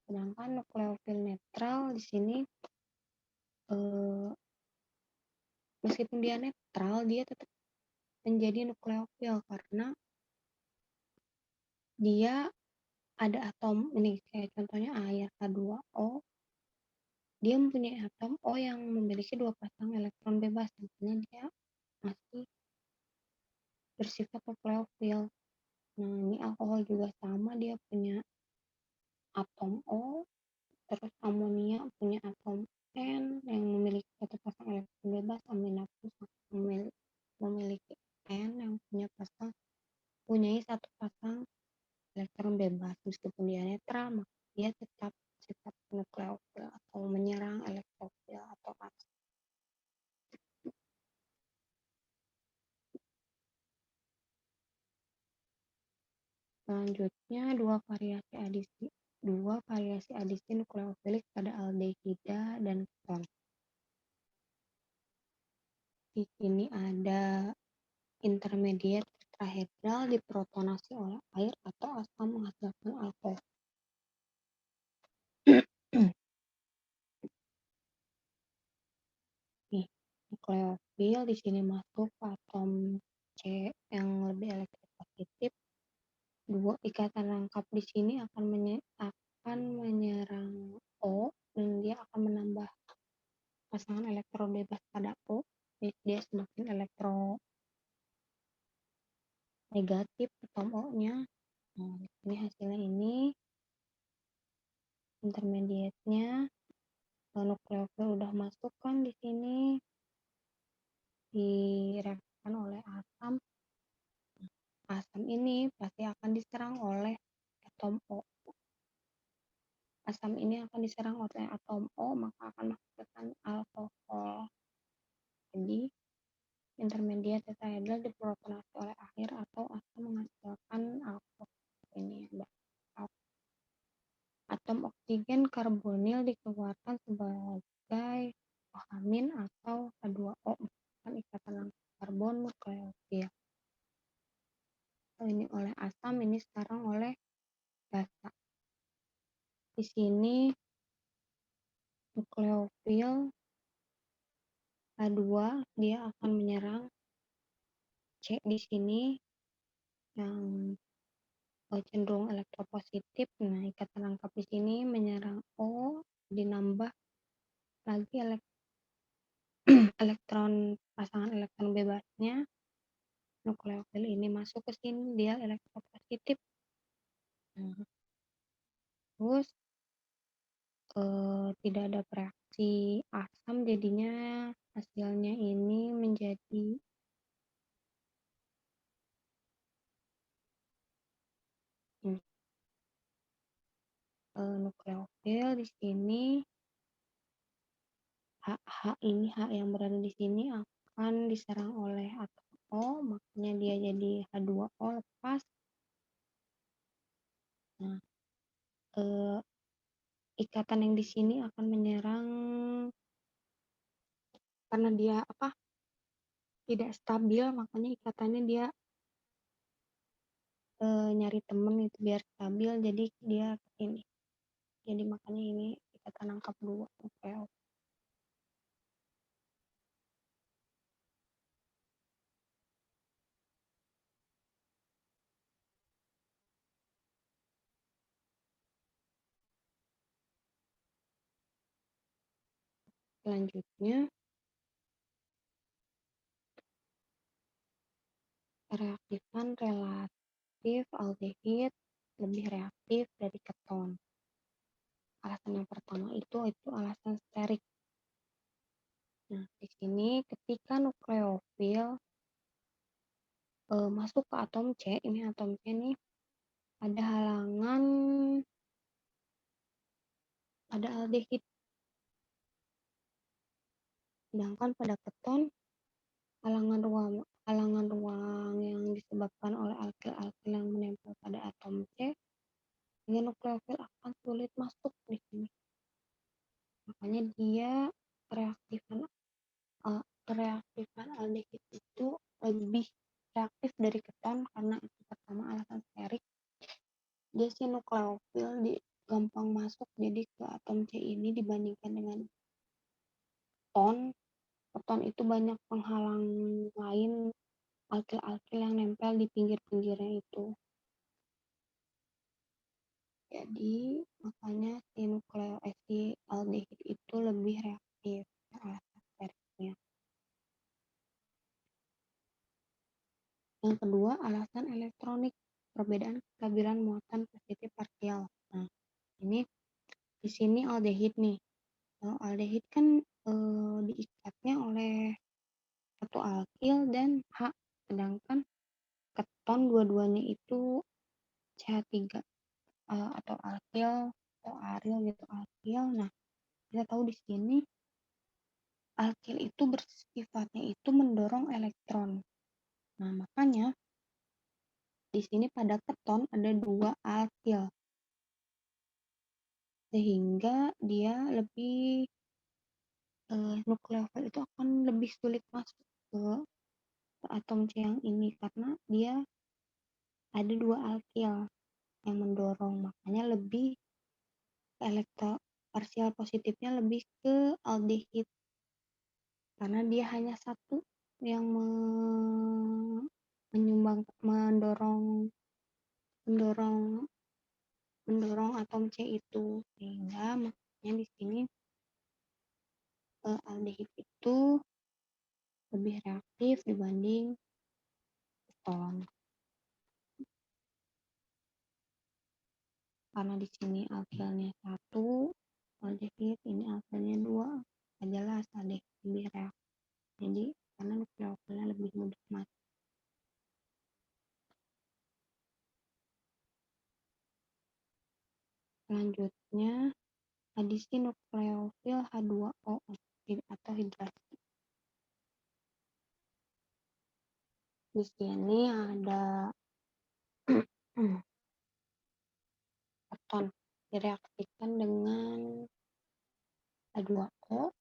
Sedangkan nukleofil netral di sini meskipun dia netral, dia tetap menjadi nukleofil karena dia ada atom ini kayak contohnya air H2O, dia mempunyai atom O yang memiliki 2 pasang elektron bebas, makanya dia masih bersifat nukleofil. Nah, ini alkohol juga sama, dia punya atom O, terus amonia punya atom N yang memiliki 1 pasang elektron bebas, aminatus memiliki N yang punyai 1 pasang elektron bebas. Meskipun dia netral, maka dia tetap sifat nukleofil atau menyerang elektrofil atau basa. Selanjutnya, dua variasi adisi nukleofilik pada aldehida dan keton. Di sini ada intermediate tetrahedral diprotonasi oleh air atau asam menghasilkan alkohol. Nih, nukleofil di sini masuk atom C yang lebih elektropositif. Dua ikatan rangkap di sini akan menyerang O dan dia akan menambah pasangan elektron bebas pada O. Dia semakin elektronegatif atom O-nya. Nah, ini hasilnya ini intermediate-nya nukleofil udah masuk kan di sini direaksikan oleh asam. Asam ini pasti akan diserang oleh atom O. Asam ini akan diserang oleh atom O, maka akan menghasilkan alkohol. Jadi, intermediate tetrahedral diprotonasi oleh air atau asam menghasilkan alkohol. Ini ada atom oksigen karbonil dikeluarkan sebagai OH- atau H2O merupakan ikatan rangkap karbon nukleofil. Ini oleh asam, ini sekarang oleh basa. Di sini nukleofil H2 dia akan menyerang C di sini yang cenderung elektropositif. Nah, ikatan rangkap di sini menyerang O, dinambah lagi pasangan elektron bebasnya. Nukleofil ini masuk ke sini, dia elektropositif. Nah, terus tidak ada reaksi asam, jadinya hasilnya ini menjadi nukleofil di sini. H yang berada di sini akan diserang oleh atom O, makanya dia jadi H2O lepas. Nah, ikatan yang di sini akan menyerang karena dia tidak stabil, makanya ikatannya dia nyari temen itu biar stabil, jadi dia ini. Jadi makanya ini ikatan rangkap 2 nukleofil. Selanjutnya, reaktifan relatif aldehid lebih reaktif dari keton. Alasan yang pertama itu alasan sterik. Nah, di sini ketika nukleofil masuk ke atom C, ini atom C nih ada halangan pada aldehid. Sedangkan pada keton halangan ruang yang disebabkan oleh alkil-alkil yang menempel pada atom C, sehingga nukleofil akan sulit masuk di sini. Makanya dia reaktifan aldehid itu lebih reaktif dari keton karena itu pertama alasan sterik. Dia si nukleofil gampang masuk jadi ke atom C ini dibandingkan dengan keton itu banyak penghalang lain alkil-alkil yang nempel di pinggir-pinggirnya itu. Jadi makanya si aldehid itu lebih reaktif alasan steriknya. Yang kedua, alasan elektronik, perbedaan kestabilan muatan positif partial. Nah, ini di sini aldehid nih. Kalau aldehid kan diikatnya oleh satu alkil dan H, sedangkan keton dua-duanya itu CH3 atau alkil atau aril gitu alkil. Nah, kita tahu di sini alkil itu bersifatnya itu mendorong elektron. Nah, makanya di sini pada keton ada dua alkil sehingga dia lebih nukleofil itu akan lebih sulit masuk ke atom C yang ini karena dia ada dua alkil yang mendorong, makanya lebih parsial positifnya lebih ke aldehid karena dia hanya satu yang menyumbang mendorong mendorong mendorong atom C itu, sehingga makanya di sini aldehid itu lebih reaktif dibanding keton karena di sini alkilnya satu aldehid, ini alkilnya dua, jelas aldehid lebih reaktif, jadi karena nukleofilnya lebih mudah masuk. Selanjutnya adisi nukleofil H2O atau hidrasi. Di sini ada keton direaksikan dengan H2O,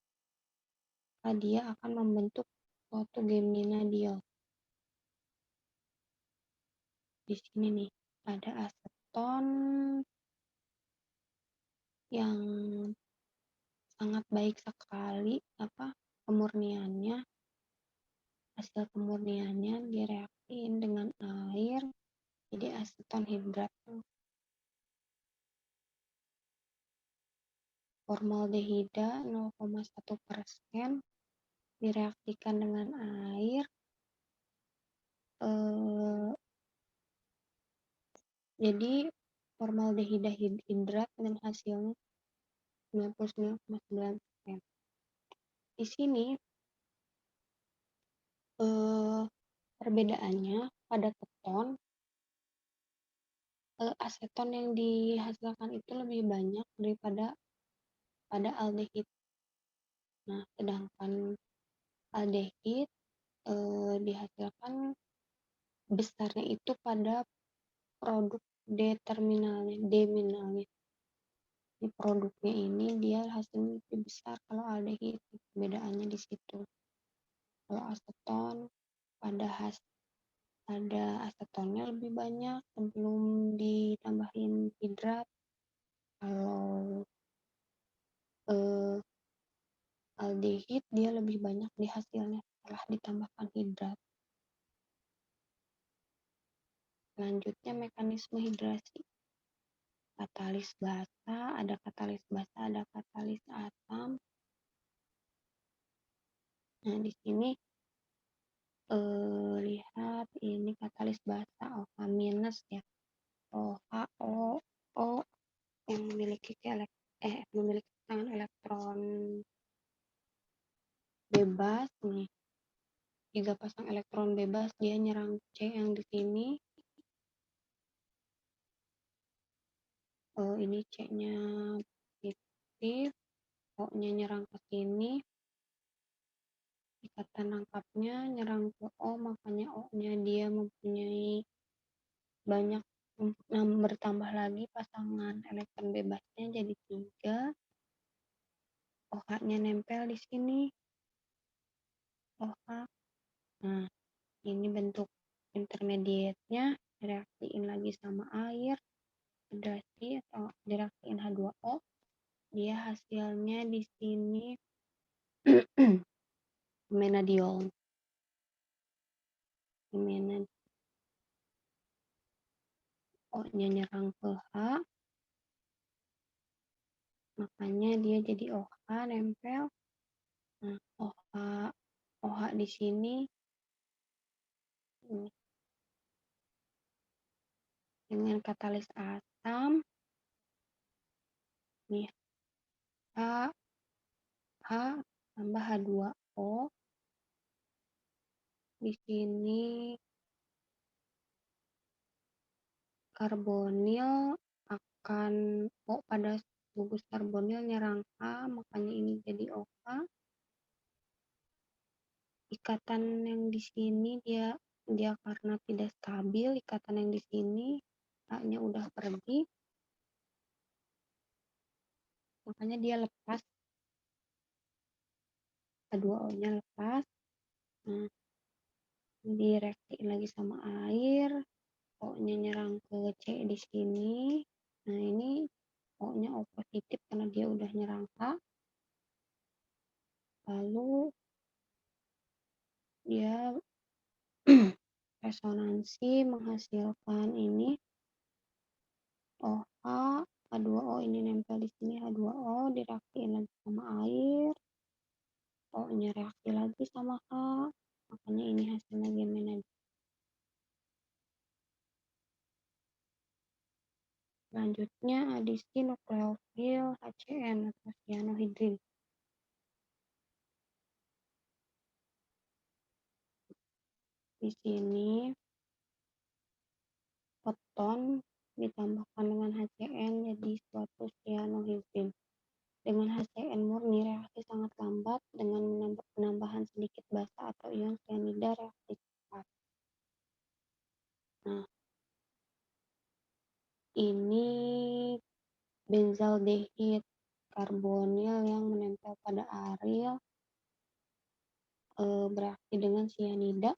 maka dia akan membentuk suatu geminadiol. Di sini nih ada aseton yang sangat baik sekali pemurniannya, hasil pemurniannya direaksiin dengan air jadi aseton hidrat. Formaldehida 0,1% direaksikan dengan air, jadi formaldehida hidrat dengan hasilnya 99,9%. Di sini perbedaannya pada keton, aseton yang dihasilkan itu lebih banyak daripada pada aldehid. Nah, sedangkan aldehid dihasilkan besarnya itu pada produk D-terminalnya. Di produknya ini dia hasilnya lebih besar kalau aldehid, perbedaannya di situ. Kalau aseton pada asetonnya lebih banyak sebelum ditambahin hidrat. Kalau aldehid dia lebih banyak di hasilnya setelah ditambahkan hidrat. Selanjutnya mekanisme hidrasi. Katalis basa, ada katalis asam. Nah, di sini lihat ini katalis basa OH minus ya. OH yang memiliki tangan elektron bebas nih. 3 pasang elektron bebas dia nyerang C yang di sini. Ini C-nya positif, O-nya nyerang ke sini. Ikatan rangkapnya nyerang ke O, makanya O-nya dia mempunyai banyak bertambah lagi pasangan elektron bebasnya jadi 3. OH-nya nempel di sini. OH. Nah, ini bentuk intermediate-nya direaksiin lagi sama air, hidrasi atau direaksiin H2O. Dia hasilnya di sini menadiol. O-nya nyerang ke H, makanya dia jadi OH nempel. Nah, OH di sini ini dengan katalis asam nih H H tambah H2O. Di sini karbonil akan pada gugus karbonil nyerang H, makanya ini jadi OH. Ikatan yang di sini dia karena tidak stabil, ikatan yang di sini H-nya udah pergi, makanya dia lepas, H2O-nya lepas. Nah, direaksiin lagi sama air, O-nya nyerang ke C di sini. Nah, ini O-nya O positif karena dia udah nyerang H. Lalu dia resonansi menghasilkan ini OH, H2O ini nempel di sini, H2O direaksiin lagi sama air, O-nya reaksi lagi sama H, makanya ini hasilnya gemena. Selanjutnya adisi nukleofil HCN atau cyanohydrin. Di sini keton ditambahkan dengan HCN jadi suatu cyanohydrin. Dengan HCN murni reaksi sangat lambat, dengan penambahan sedikit basa atau ion cyanida reaksi cepat. Nah, ini benzaldehid karbonil yang menempel pada aril bereaksi dengan cyanida.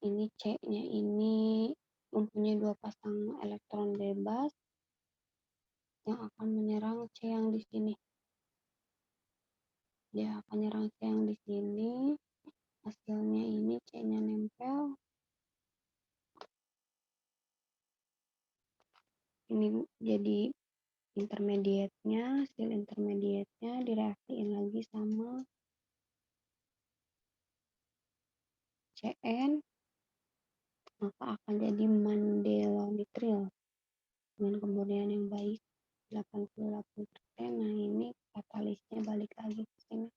Ini C-nya ini mempunyai 2 pasang elektron bebas yang akan menyerang C yang di sini. Dia akan menyerang C yang di sini. Hasilnya ini C-nya nempel. Ini jadi intermediate-nya, hasil intermediate-nya direaksiin lagi sama CN, maka akan jadi mandelonitril dengan kemurnian yang baik 88%. Nah, ini katalisnya balik lagi ke sini.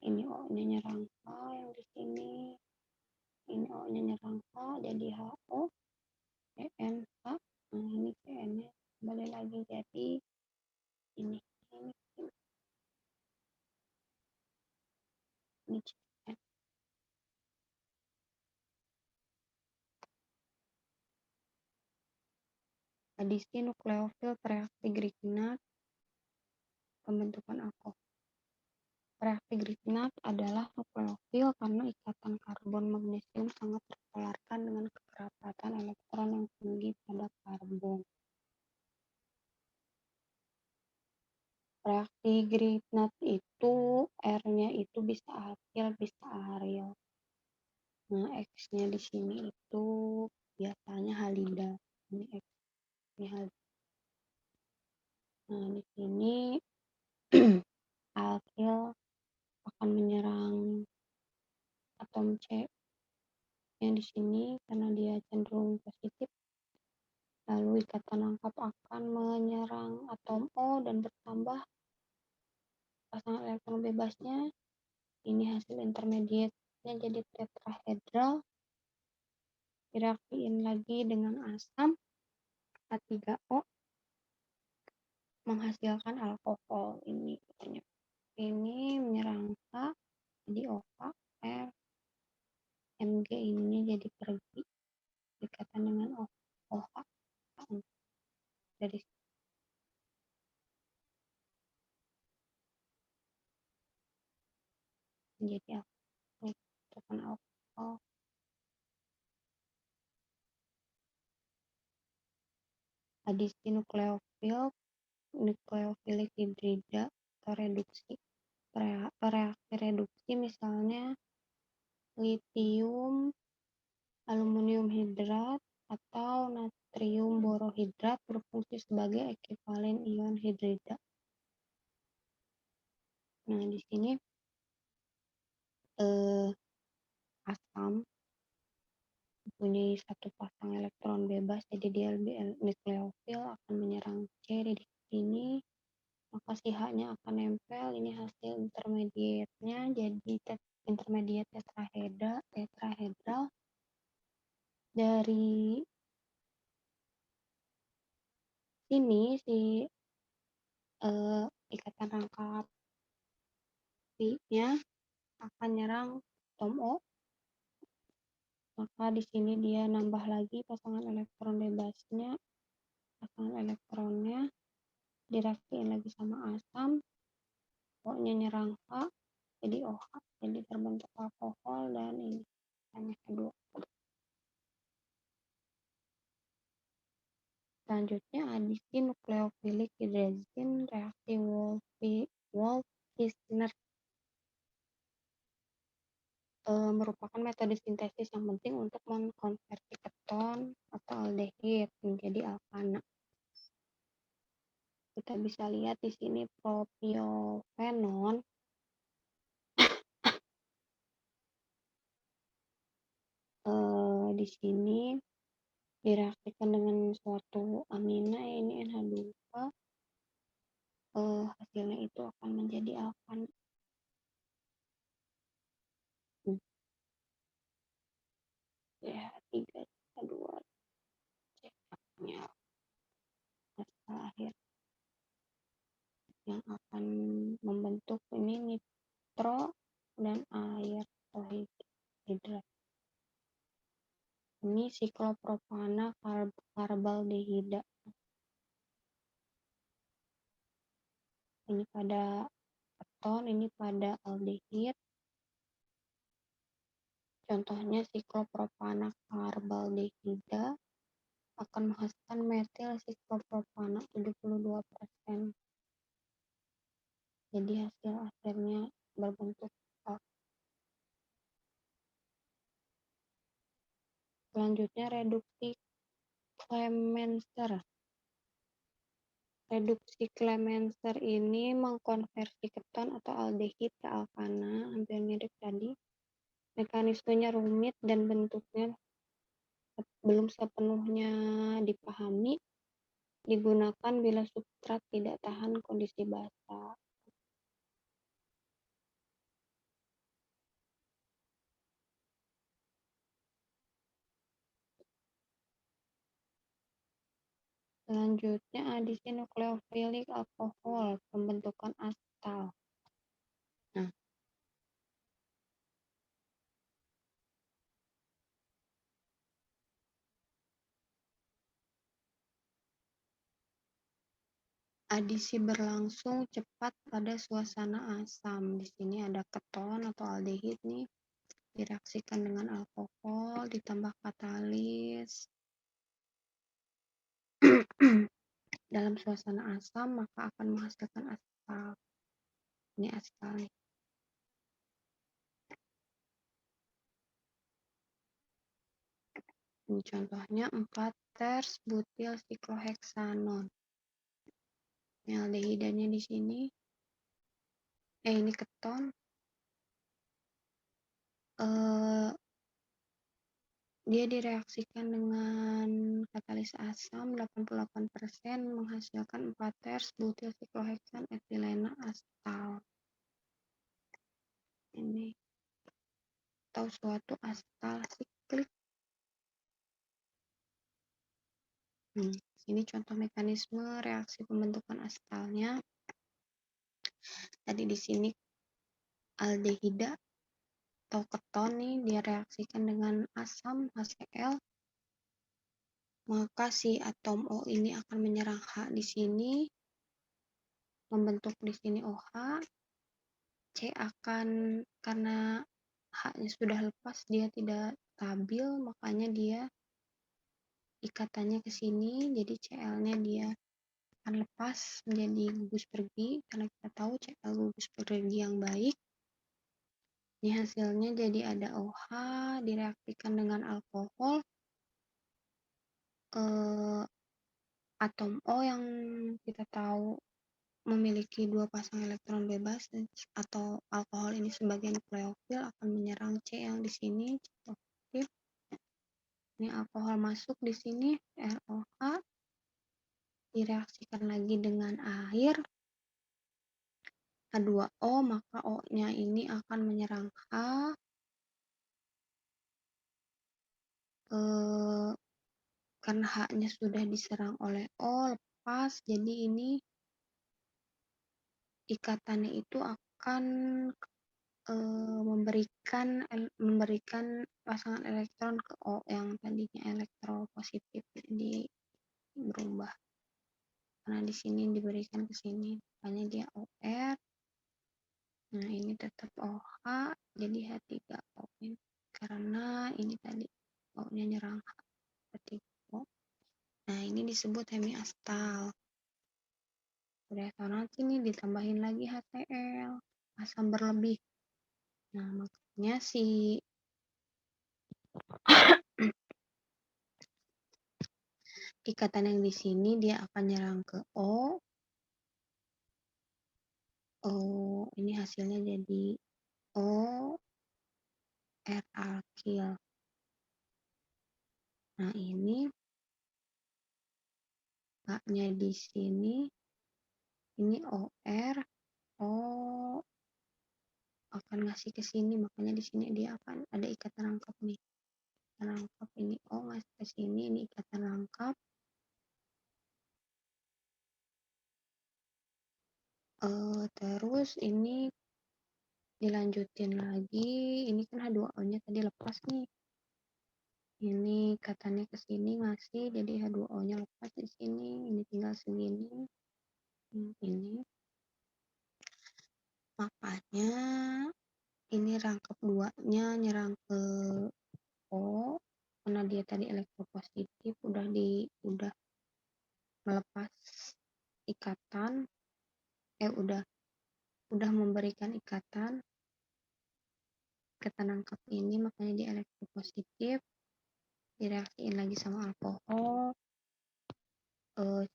Ini O-nya nyerang H yang di sini. Ini O-nya nyerang H jadi HO, CNH. Nah, ini CN-nya kembali lagi jadi ini CN. Adisi nukleofil bereaksi Grignard pembentukan alkohol. Reaksi Grignard adalah nukleofil karena ikatan karbon magnesium sangat terpolarkan dengan kekerabatan elektron yang tinggi pada karbon. Reaksi Grignard itu R-nya itu bisa atil, bisa aril. Nah, X-nya di sini itu biasanya halida. Ini X, ini halida. Nah, di sini alkil akan menyerang atom C yang di sini karena dia cenderung positif. Lalu ikatan lengkap akan menyerang atom O dan bertambah pasangan elektron bebasnya. Ini hasil intermediate-nya jadi tetrahedral. Direaksiin lagi dengan asam H3O menghasilkan alkohol. Ini katanya. Ini menyerang H jadi OH, R, Mg ini jadi pergi. Ikatan dengan OH dari menjadi alkohol. Adisi nukleofilik hidrida atau reduksi. Reaksi reduksi misalnya litium aluminium hidrat atau natrium borohidrat berfungsi sebagai ekivalen ion hidrida. Nah, di sini asam mempunyai satu pasang elektron bebas, jadi dia lebih nukleofil, akan menyerang C di sini, maka si H-nya akan nempel. Ini hasil intermediate-nya, jadi intermediate tetrahedral. Dari sini si ikatan rangka apinya akan nyerang atom O, maka di sini dia nambah lagi pasangan elektron bebasnya, pasangan elektronnya direaksiin lagi sama asam, O-nya nyerang H, jadi OH, jadi terbentuk alkohol, dan ini NH2. Selanjutnya adisi nukleofilik hidrazin, reaksi Wolff-Kishner merupakan metode sintesis yang penting untuk mengkonversi keton atau aldehid menjadi alkana. Kita bisa lihat di sini propiofenon di sini direaksikan dengan suatu amina, ini NH2, hasilnya itu akan menjadi alkana. Ya, 3 2 C-nya hasil akhir yang akan membentuk ini nitro dan air hidrat. Ini siklopropana karbaldehida. Ini pada keton, ini pada aldehid. Contohnya siklopropana karbaldehida akan menghasilkan metil siklopropana 72%. Jadi hasil akhirnya berbentuk alkohol. Selanjutnya reduksi Clemenser. Reduksi Clemenser ini mengkonversi keton atau aldehid ke alkana, hampir mirip tadi. Mekanismenya rumit dan bentuknya belum sepenuhnya dipahami. Digunakan bila substrat tidak tahan kondisi basa. Selanjutnya adisi nukleofilik alkohol, pembentukan asetal. Nah, adisi berlangsung cepat pada suasana asam. Di sini ada keton atau aldehid nih, direaksikan dengan alkohol, ditambah katalis. Dalam suasana asam, maka akan menghasilkan asetal. Ini asetal. Ini contohnya 4 ters butil sikloheksanon. Ini aldehidannya di sini. Ini keton. Dia direaksikan dengan katalis asam 88%, menghasilkan 4 ters butil sikloheksan etilena asetal. Ini atau suatu asetal siklik. Ini contoh mekanisme reaksi pembentukan asetalnya. Tadi di sini aldehida atau keton nih direaksikan dengan asam HCl, maka si atom O ini akan menyerang H di sini, membentuk di sini OH. C akan, karena H-nya sudah lepas, dia tidak stabil, makanya dia ikatannya ke sini, jadi Cl-nya dia akan lepas menjadi gugus pergi, karena kita tahu Cl gugus pergi yang baik. Ini hasilnya jadi ada OH direaksikan dengan alkohol, eee, atom O yang kita tahu memiliki 2 pasang elektron bebas atau alkohol ini sebagai nukleofil akan menyerang C yang di sini positif. Ini alkohol masuk di sini ROH direaksikan lagi dengan air H2O, maka O-nya ini akan menyerang H, karena H-nya sudah diserang oleh O, lepas, jadi ini ikatannya itu akan memberikan pasangan elektron ke O yang tadinya elektropositif, jadi berubah karena di sini diberikan ke sini, makanya dia OR. Nah, ini tetap OH, jadi H3O karena ini tadi O-nya nyerang H3O. Nah, ini disebut hemiastal. Resonansi ini ditambahin lagi HCl, asam berlebih. Nah, makanya si ikatan yang di sini dia akan nyerang ke O. Ini hasilnya jadi O R alkil. Nah, ini H-nya di sini ini OR, O akan ngasih ke sini, makanya di sini dia akan ada ikatan rangkap nih. Ikatan rangkap ini O ngasih ke sini, ini ikatan rangkap. Terus ini dilanjutin lagi, ini kan H2O-nya tadi lepas nih. Ini ikatannya ke sini ngasih, jadi H2O-nya lepas di sini, ini tinggal segini. Ini. Makanya ini rangkap 2-nya nyerang ke O karena dia tadi elektropositif udah melepas ikatan udah memberikan ikatan rangkap ini, makanya dia elektropositif, direaksiin lagi sama alkohol,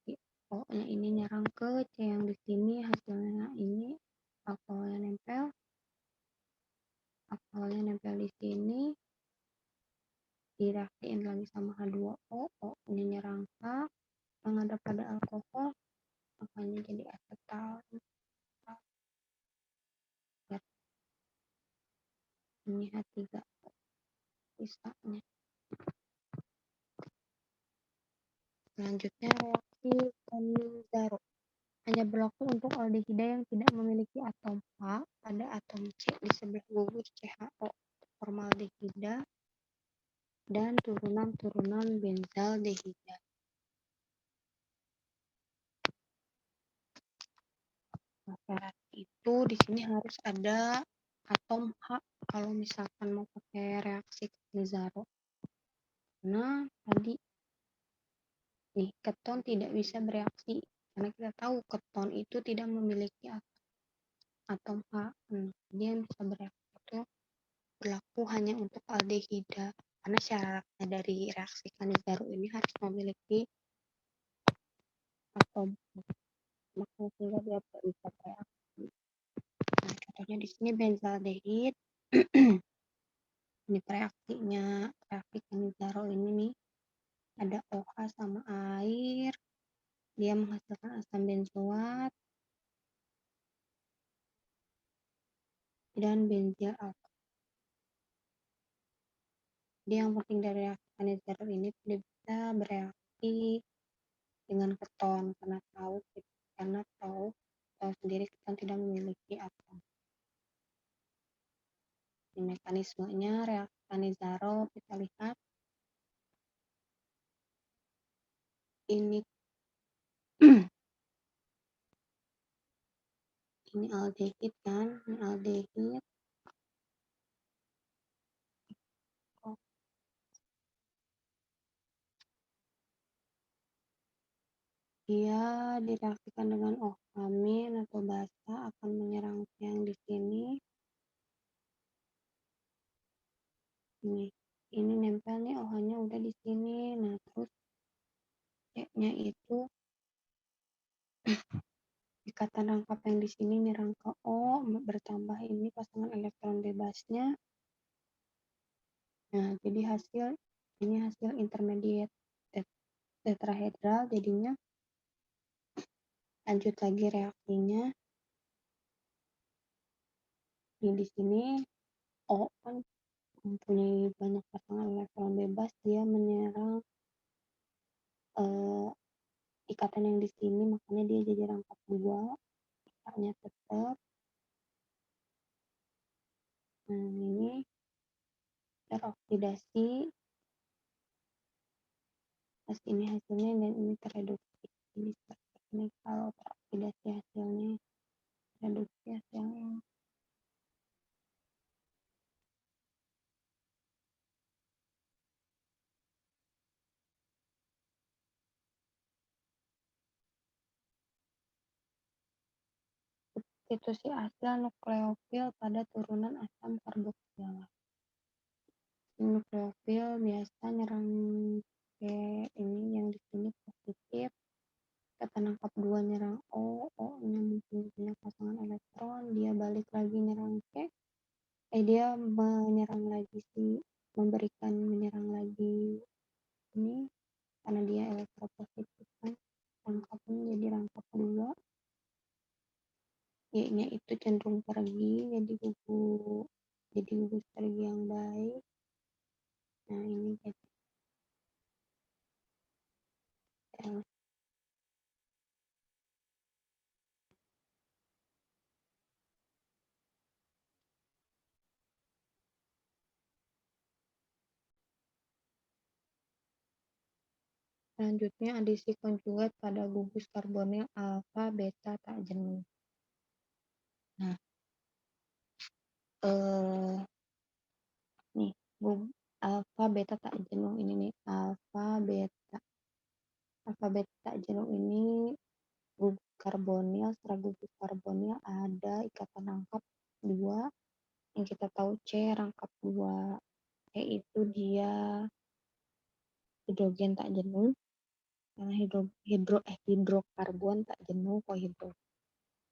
si O-nya ini nyerang ke C yang di sini, hasilnya ini alkoholnya nempel di sini, direaksiin lagi sama H2O, O-nya nyerang H, menghadap pada alkohol, makanya jadi asetal. Ini H3O sisanya. Selanjutnya reaksi Cannizzaro hanya berlaku untuk aldehida yang tidak memiliki atom H pada atom C di sebelah gugus CHO, formaldehida dan turunan-turunan benzaldehida. Nah, syarat itu di sini harus ada atom H kalau misalkan mau pakai reaksi Cannizzaro. Nah, tadi nih keton tidak bisa bereaksi karena kita tahu keton itu tidak memiliki atom H. Dia bisa bereaksi itu berlaku hanya untuk aldehida karena syaratnya dari reaksi Cannizzaro ini harus memiliki atom H, maka sehingga dia bisa bereaksi. Nah, contohnya di sini benzaldehid. Ini reaksi Cannizzaro ini nih ada OH sama air, dia menghasilkan asam benzoat dan benzil alkohol. Jadi yang penting dari reaksi Cannizzaro ini tidak bisa bereaksi dengan keton karena tahu sendiri keton tidak memiliki atom. Di mekanismenya reaksi Cannizzaro kita lihat ini ini aldehid kan, ini aldehid. Dia direaksikan dengan oksamin atau basa akan menyerang yang di sini. Ini nempel nih OH-nya udah di sini. Nah, terus O-nya itu ikatan rangkap yang di sini nyerang ke O, bertambah ini pasangan elektron bebasnya. Nah, jadi ini hasil intermediate tetrahedral, jadinya lanjut lagi reaksinya. Ini di sini O kan mempunyai banyak pasangan elektron bebas, dia menyerang ikatan yang di sini, makanya dia jadi rangkap dua, ikatnya tetap. Nah, ini teroksidasi, ini hasilnya, dan ini tereduksi. Ini seperti ini kalau teroksidasi hasilnya, reduksi hasilnya. Substitusi hasil nukleofil pada turunan asam karboksilat. Nukleofil biasa nyerang ke ini yang di sini positif. Kita nangkap dua nyerang O-nya mungkin punya pasangan elektron, dia balik lagi nyerang ke, dia menyerang lagi menyerang lagi ini karena dia elektropositif kan, rangkapnya jadi rangkap dua. Y-nya itu cenderung pergi, jadi gugus pergi yang baik. Nah, ini jadi selanjutnya adisi konjugat pada gugus karbonil alfa beta tak jenuh. Nah, nih alfa beta tak jenuh ini nih, alfa beta tak jenuh ini gugus karbonil. Setelah gugus karbonil ada ikatan rangkap dua yang kita tahu C rangkap dua, yaitu dia hidrogen tak jenuh, karena hidrokarbon tak jenuh,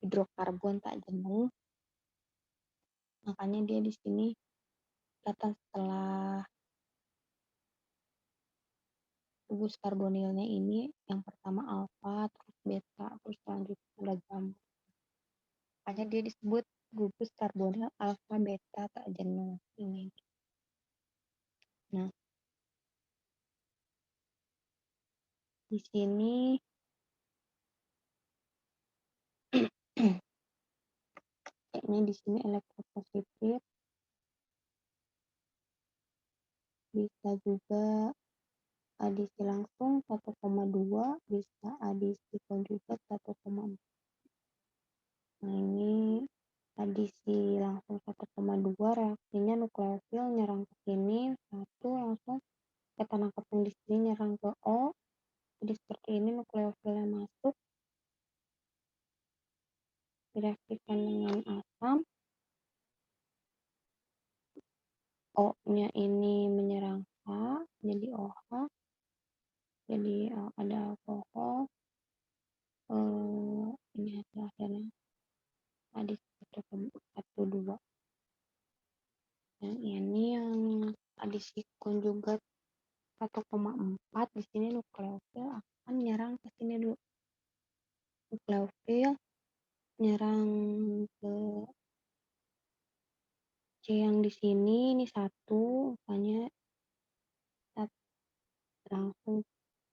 hidrokarbon tak jenuh, makanya dia di sini datang setelah gugus karbonilnya ini, yang pertama alfa, terus beta, terus selanjutnya ada gamma. Makanya dia disebut gugus karbonil alfa beta tak jenuh ini. Nah, di sini ini di sini elektropositif, bisa juga adisi langsung 1,2, bisa adisi konjugat 1,4. Nah, ini adisi langsung 1,2, reaksinya nukleofil nyerang ke sini, satu langsung kita nangkap yang di sini nyerang ke O. Jadi seperti ini nukleofilnya masuk, direaksikan dengan asam. O-nya ini menyerang H, jadi OH. Jadi ada alkohol. Ini hasilnya adisi 1,2. Yang ini yang adisi konjugat 1,4, di sini nukleofil akan nyerang ke sini dulu. Nukleofil nyerang ke C yang di sini, ini satu, makanya langsung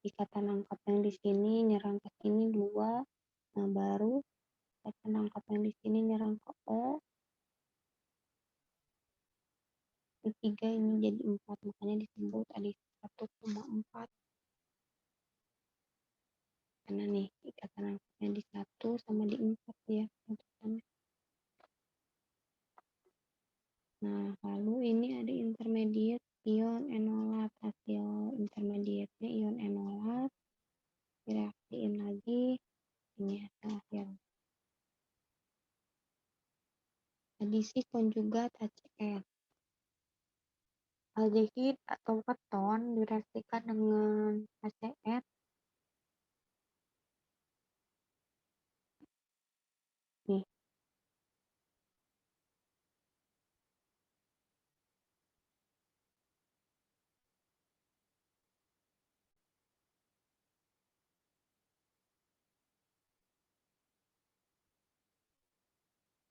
ikatan rangkap yang di sini nyerang ke sini dua. Nah, baru ikatan rangkap yang di sini nyerang ke O. Ini 3, ini jadi 4, makanya disebut adisi 1,4. Karena nih ikatan rangkapnya di 1 sama di 4 ya. Nah, lalu ini ada intermediate ion enolat. Hasil intermediate-nya ion enolat, direaksiin lagi, ini hasil adisi konjugat HCl. Aldehid atau keton direaksikan dengan HCl,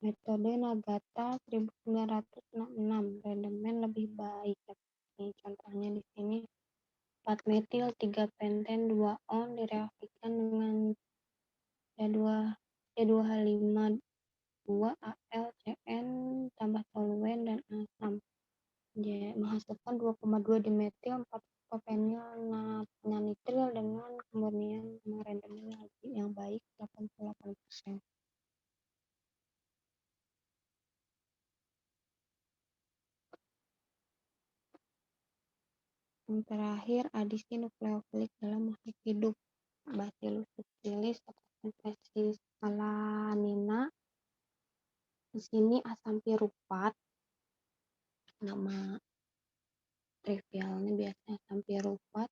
Metode Nagata 1966, rendemen lebih baik. Ini contohnya di sini 4 metil 3 penten 2 on direaksikan dengan C2H5 2 Al tambah toluen dan asam. Menghasilkan 2,2 dimetil 4 propenil nanitril dengan kemurnian rendemen yang baik 88%. Yang terakhir, adisi nukleofilik dalam makhluk hidup. Bacillus subtilis atau spesies alanina. Di sini asam piruvat, nama trivialnya biasanya asam piruvat,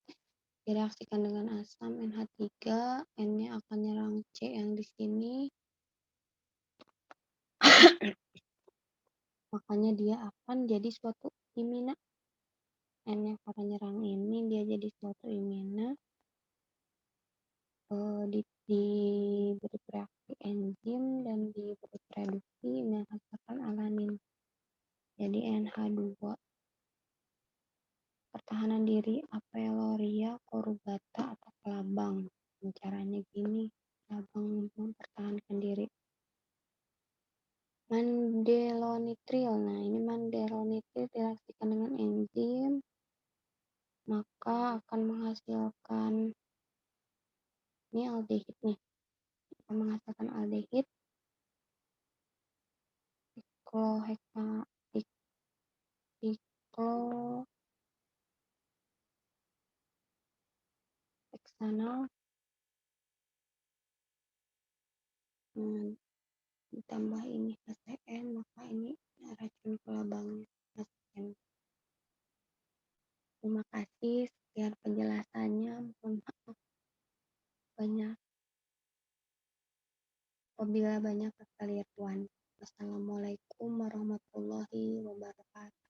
direaksikan dengan asam NH3, N-nya akan nyerang C yang di sini, makanya dia akan jadi suatu imina. N-nya karena nyerang ini dia jadi suatu imina, diberi reaksi enzim dan diberi reduksi menghasilkan alanin. Jadi NH2. Pertahanan diri Apeloria corrugata atau kelabang. Caranya gini, kelabang mempertahankan diri. Mandelonitril. Nah, ini mandelonitril direaksikan dengan enzim, maka akan menghasilkan ini aldehid nih. Akan menghasilkan aldehid dikloheksanal ditambah ini HCN, maka ini racun kelabangnya HCN. Terima kasih, sekian penjelasannya. Mohon maaf banyak apabila banyak kekeliruan. Wassalamualaikum warahmatullahi wabarakatuh.